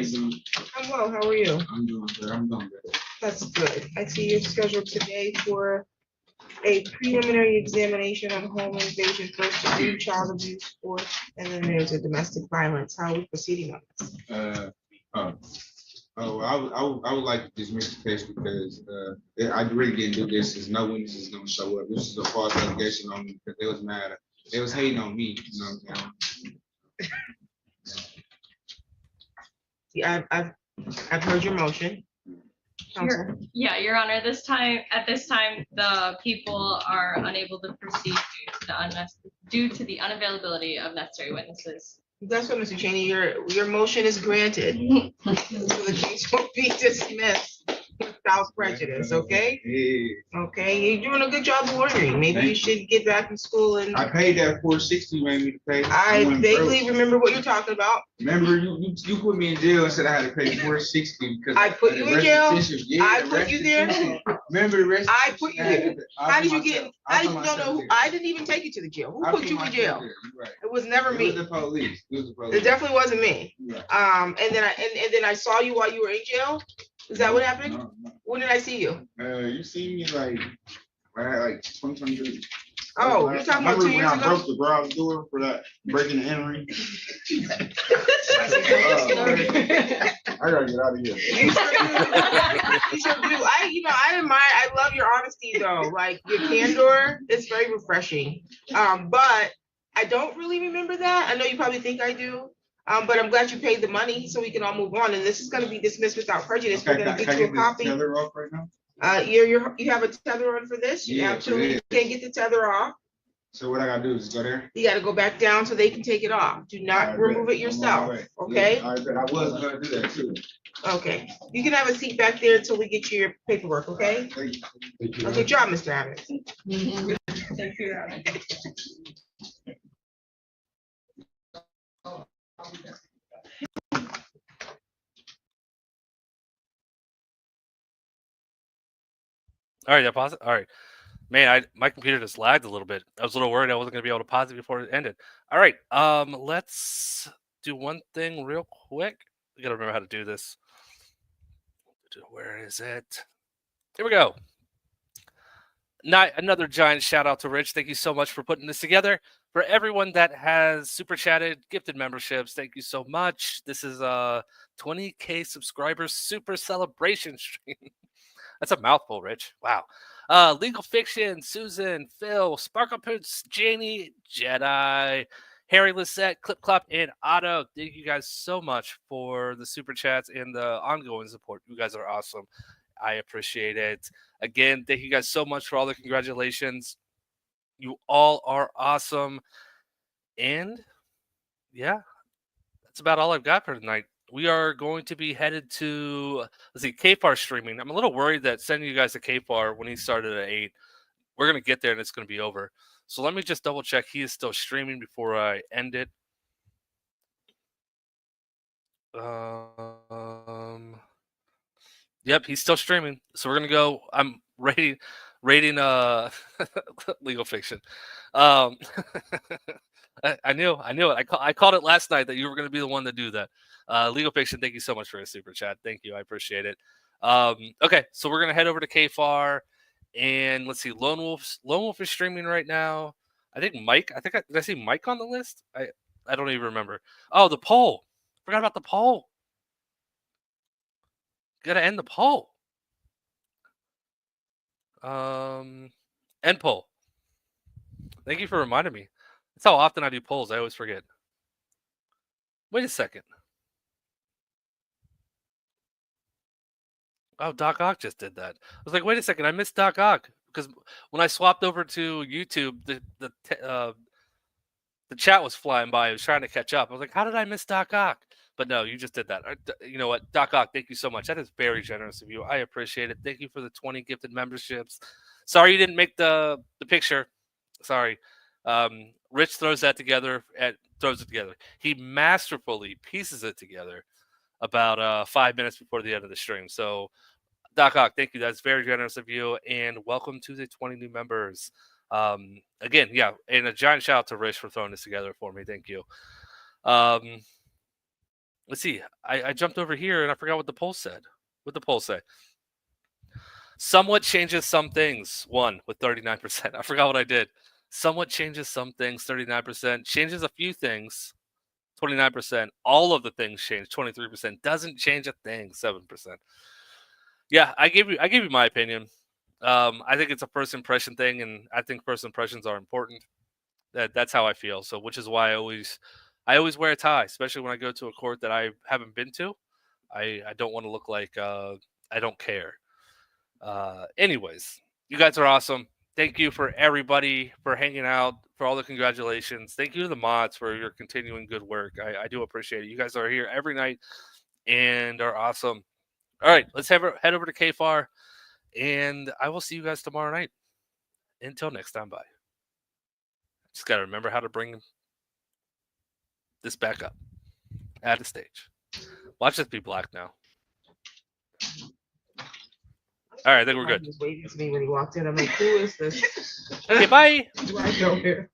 I'm well. How are you? I'm doing good. I'm doing good. That's good. I see you're scheduled today for a preliminary examination on home invasion, first degree child abuse, fourth, and then there's a domestic violence. How are we proceeding on this? I would like to dismiss the case because I really didn't do this. There's no witnesses gonna show up. This is a false allegation on me because they was mad. They was hating on me. You know what I'm saying? Yeah, I've heard your motion. Your Honor, at this time, the people are unable to proceed due to the unavailability of necessary witnesses. That's what, Mr. Cheney, your motion is granted. So the case will be dismissed without prejudice, okay? Okay, you're doing a good job lawyering. Maybe you should get back in school and. I paid that $460, made me to pay. I vaguely remember what you're talking about. Remember, you put me in jail and said I had to pay $460 because I put you in jail. Yeah, I put you there. Remember the rest? I put you there. How did you get? I didn't even take you to the jail. Who put you in jail? It was never me. It was the police. It definitely wasn't me. And then I saw you while you were in jail. Is that what happened? No. When did I see you? You see me like 2023. Oh, you're talking about 2 years ago? I broke the garage door for that breaking and entering. I gotta get out of here. You sure do. I love your honesty though. Like your candor is very refreshing. But I don't really remember that. I know you probably think I do. But I'm glad you paid the money so we can all move on. And this is going to be dismissed without prejudice. Okay, We're going to get can I you a copy. This tether off right now? You have a tether on for this? You Yeah, absolutely can't get the tether off. So what I gotta do is go there? You got to go back down so they can take it off. Do not remove it yourself. Okay? Yeah, I was gonna do that too. Okay. You can have a seat back there until we get you your paperwork. Okay? Thank you. Good job, Mr. Abbott. Thank you, Your Honor. All right, I pause it. All right, man, my computer just lagged a little bit. I was a little worried I wasn't going to be able to pause it before it ended. All right, let's do one thing real quick. I got to remember how to do this. Where is it? Here we go. Another giant shout out to Rich. Thank you so much for putting this together. For everyone that has super chatted, gifted memberships, thank you so much. This is a 20K subscribers super celebration stream. That's a mouthful, Rich. Wow. Legal Fiction, Susan, Phil, Sparkle Poots, Janie, Jedi, Harry Lisette, Clip Clop, and Otto. Thank you guys so much for the super chats and the ongoing support. You guys are awesome. I appreciate it. Again, thank you guys so much for all the congratulations. You all are awesome. And yeah, that's about all I've got for tonight. We are going to be headed to, let's see, KFAR streaming. I'm a little worried that sending you guys to KFAR when he started at 8, we're going to get there and it's going to be over. So let me just double check he is still streaming before I end it. Yep, he's still streaming. So we're going to go. I'm ready. rating legal fiction. I knew it. I called it last night that you were going to be the one to do that. Legal fiction, thank you so much for a super chat. Thank you, I appreciate it. Okay, so we're going to head over to KFAR, and let's see. Lone Wolf is streaming right now. I think Mike. Did I see Mike on the list? I don't even remember. Oh, the poll. Forgot about the poll. Gotta end the poll. End poll. Thank you for reminding me. That's how often I do polls. I always forget. Wait a second. Oh, Doc Ock just did that. I was like, wait a second, I missed Doc Ock because when I swapped over to YouTube, the chat was flying by. I was trying to catch up. I was like, how did I miss Doc Ock? But no, you just did that. You know what, Doc Ock, thank you so much. That is very generous of you. I appreciate it. Thank you for the 20 gifted memberships. Sorry you didn't make the picture. Sorry. Rich throws it together. He masterfully pieces it together about 5 minutes before the end of the stream. So, Doc Ock, thank you. That's very generous of you, and welcome to the 20 new members. Again, yeah, and a giant shout out to Rich for throwing this together for me. Thank you. Let's see. I jumped over here and I forgot what the poll said. What the poll say? Somewhat changes some things. 1 with 39%. I forgot what I did. Somewhat changes some things. 39%. Changes a few things. 29%. All of the things change. 23%. Doesn't change a thing. 7%. Yeah, I gave you my opinion. I think it's a first impression thing, and I think first impressions are important. That's how I feel. So, which is why I always wear a tie, especially when I go to a court that I haven't been to. I don't want to look like I don't care. Anyways, you guys are awesome. Thank you for everybody for hanging out, for all the congratulations. Thank you to the mods for your continuing good work. I do appreciate it. You guys are here every night and are awesome. All right, let's head over to KFAR, and I will see you guys tomorrow night. Until next time, bye. Just got to remember how to bring this back up. Add a stage. Watch this be black now. All right, I think we're good. He was waving to me when he walked in. I'm like, who is this? Okay, bye. Right over here.